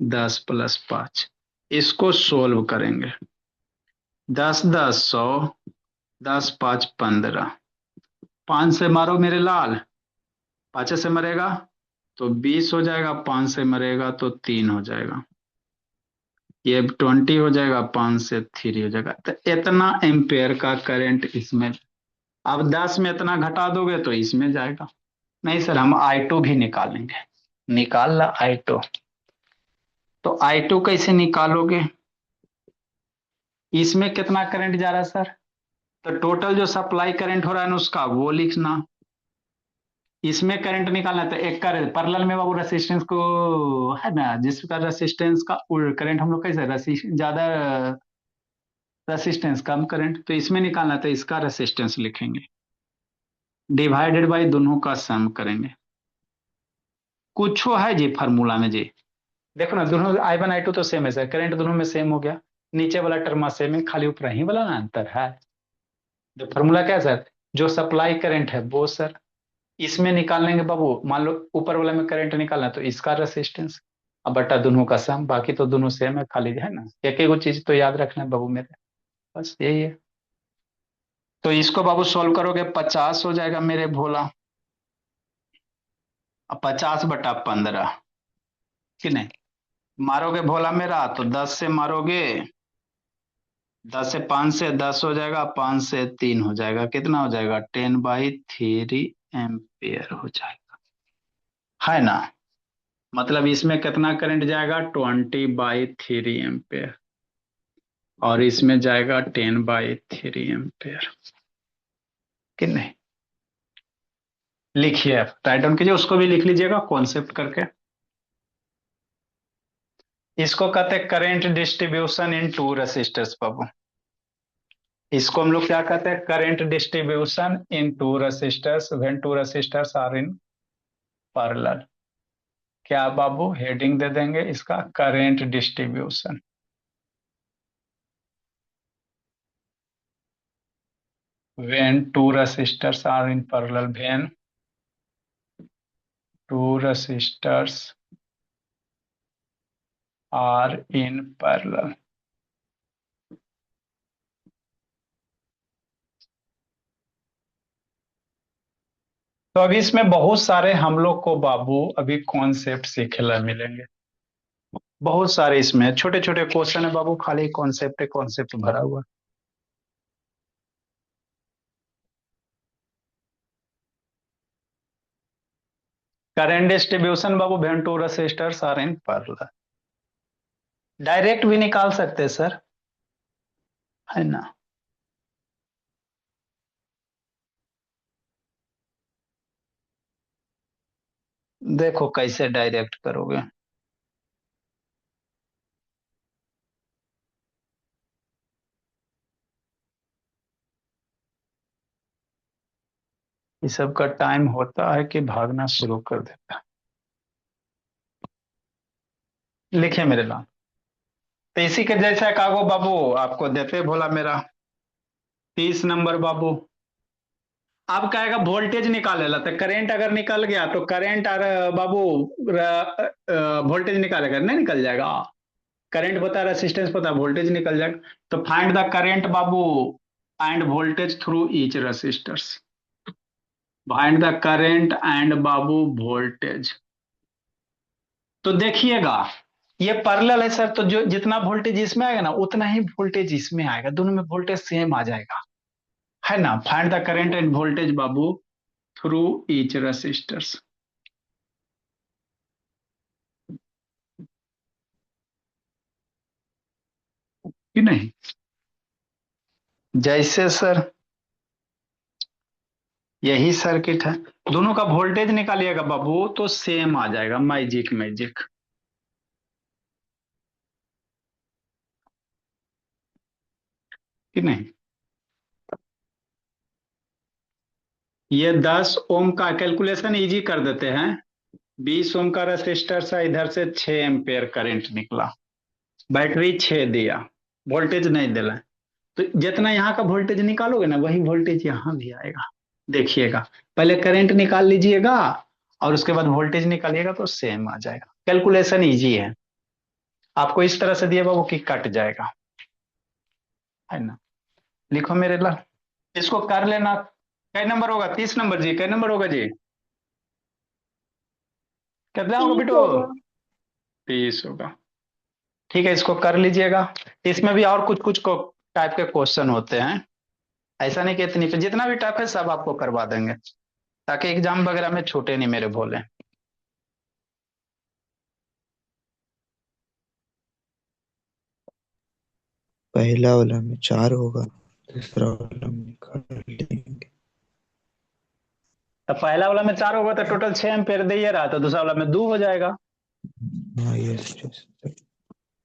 10 प्लस 5। इसको सोल्व करेंगे, 10-10 100, 10-5 15, 5 से मारो मेरे लाल, 5 से मरेगा तो 20 हो जाएगा, 5 से मरेगा तो 3 हो जाएगा, ये 20 हो जाएगा, 5 से 3 हो जाएगा। तो इतना एम्पेयर का करंट इसमें। अब 10 में इतना घटा दोगे तो इसमें जाएगा। नहीं सर, हम I2 भी निकालेंगे, निकाल ला I2। तो I2 कैसे निकालोगे? इसमें कितना करंट जा रहा है सर, तो टोटल जो सप्लाई करंट हो रहा है ना उसका वो लिखना। इसमें करंट निकालना है तो एक का पैरेलल में बाबू रेसिस्टेंस को है ना, जिसका रेसिस्टेंस का करंट हम लोग कैसे ज्यादा रेसिस्टेंस कम करंट, तो इसमें निकालना है तो इसका रेसिस्टेंस लिखेंगे डिवाइडेड बाई दोनों का सम करेंगे। कुछ है जी फार्मूला में जी, देखो ना दोनों I1 I2 तो सेम है सर, करंट दोनों में सेम हो गया, नीचे वाला टर्म सेम है, खाली ऊपर ही वाला ना अंतर है। तो फार्मूला क्या है सर, जो सप्लाई करंट है वो सर, इसमें निकाल लेंगे बाबू, मान लो ऊपर वाला में करंट निकालना है तो इसका रेसिस्टेंस, अब बटा दोनों का सम, बाकी तो दोनों सेम है, खाली है ना एक एक चीज तो याद रखना है बाबू मेरे, बस यही है। तो इसको बाबू सॉल्व करोगे 50 हो जाएगा मेरे भोला, अब 50/15 कि नहीं, मारोगे भोला मेरा तो 10 से मारोगे, 10 से 5 से 10 हो जाएगा, 5 से 3 हो जाएगा, कितना हो जाएगा 10/3 एम्पियर हो जाएगा, है ना। मतलब इसमें कितना करंट जाएगा 20/3 एम्पियर, और इसमें जाएगा 10/3 एम्पियर कि नहीं। लिखिए, राइट डाउन कीजिए, उसको भी लिख लीजिएगा कॉन्सेप्ट करके। इसको कहते हैं current distribution in two resistors बाबू, इसको हम लोग क्या कहते हैं, current distribution in two resistors when two resistors are in parallel. क्या बाबू हेडिंग दे देंगे इसका, current distribution. When two resistors are in parallel, when two resistors are in parallel. तो अभी इसमें बहुत सारे हम लोग को बाबू अभी कॉन्सेप्ट सीखने मिलेंगे, बहुत सारे इसमें छोटे छोटे क्वेश्चन है बाबू, खाली कॉन्सेप्ट कॉन्सेप्ट भरा हुआ। करंट डिस्ट्रीब्यूशन बाबू when two resistors are in parallel, direct भी निकाल सकते हैं सर, है ना। देखो कैसे डायरेक्ट करोगे, ये सब का टाइम होता है कि भागना शुरू कर देता है। लिखिए मेरे नाम, तो इसी के जैसा कागो बाबू आपको देते भोला मेरा 30 नंबर बाबू। अब कहेगा वोल्टेज निकालेला, तो करंट अगर निकल गया तो करंट बाबू वोल्टेज निकालेगा नहीं, निकल जाएगा, करंट पता है रेसिस्टेंस पता है, वोल्टेज निकल जाएगा। तो find the current Babu end voltage through each resistors, find the current and Babu voltage. तो देखिएगा ये पैरेलल है सर, तो जो जितना वोल्टेज इसमें आएगा ना उतना ही वोल्टेज इसमें आएगा, दोनों में वोल्टेज सेम आ जाएगा, है ना। Find the current end voltage Babu through each resistors, कि नहीं। जैसे सर यही सर्किट है, दोनों का वोल्टेज निकालिएगा बाबू तो सेम आ जाएगा, मैजिक मैजिक, कि नहीं। ये 10 ओम का कैलकुलेशन इजी कर देते हैं, 20 ओम का रेसिस्टर से इधर से 6 एम्पेयर करंट निकला, बैटरी 6 दिया, वोल्टेज नहीं दिला, तो जितना यहाँ का वोल्टेज निकालोगे ना वही वोल्टेज यहाँ भी आएगा। देखिएगा पहले करंट निकाल लीजिएगा और उसके बाद वोल्टेज निकालिएगा तो सेम आ जाएगा, कैलकुलेशन इजी है, आपको इस तरह से दिए बाबू कि कट जाएगा, है ना। लिखो मेरे ला, इसको कर लेना, कै नंबर होगा 30 नंबर जी, कै नंबर होगा जी, कितना होगा 30 बेटो, होगा। 30 होगा, ठीक है इसको कर लीजिएगा। इसमें भी और कुछ कुछ को टाइप के क्वेश्चन होते हैं, ऐसा नहीं कि इतनी पे जितना भी टाइप है सब आपको करवा देंगे, ताकि एग्जाम वगैरह में छूटे नहीं मेरे भोले। पहला वाला में 4 होगा। दूसरा वाला में निकाल लेंगे। तो पहला वाला में 4 होगा तो टोटल 6 एम्पेयर दे ही रहा, तो दूसरा वाला में 2 हो जाएगा। हाँ यस यस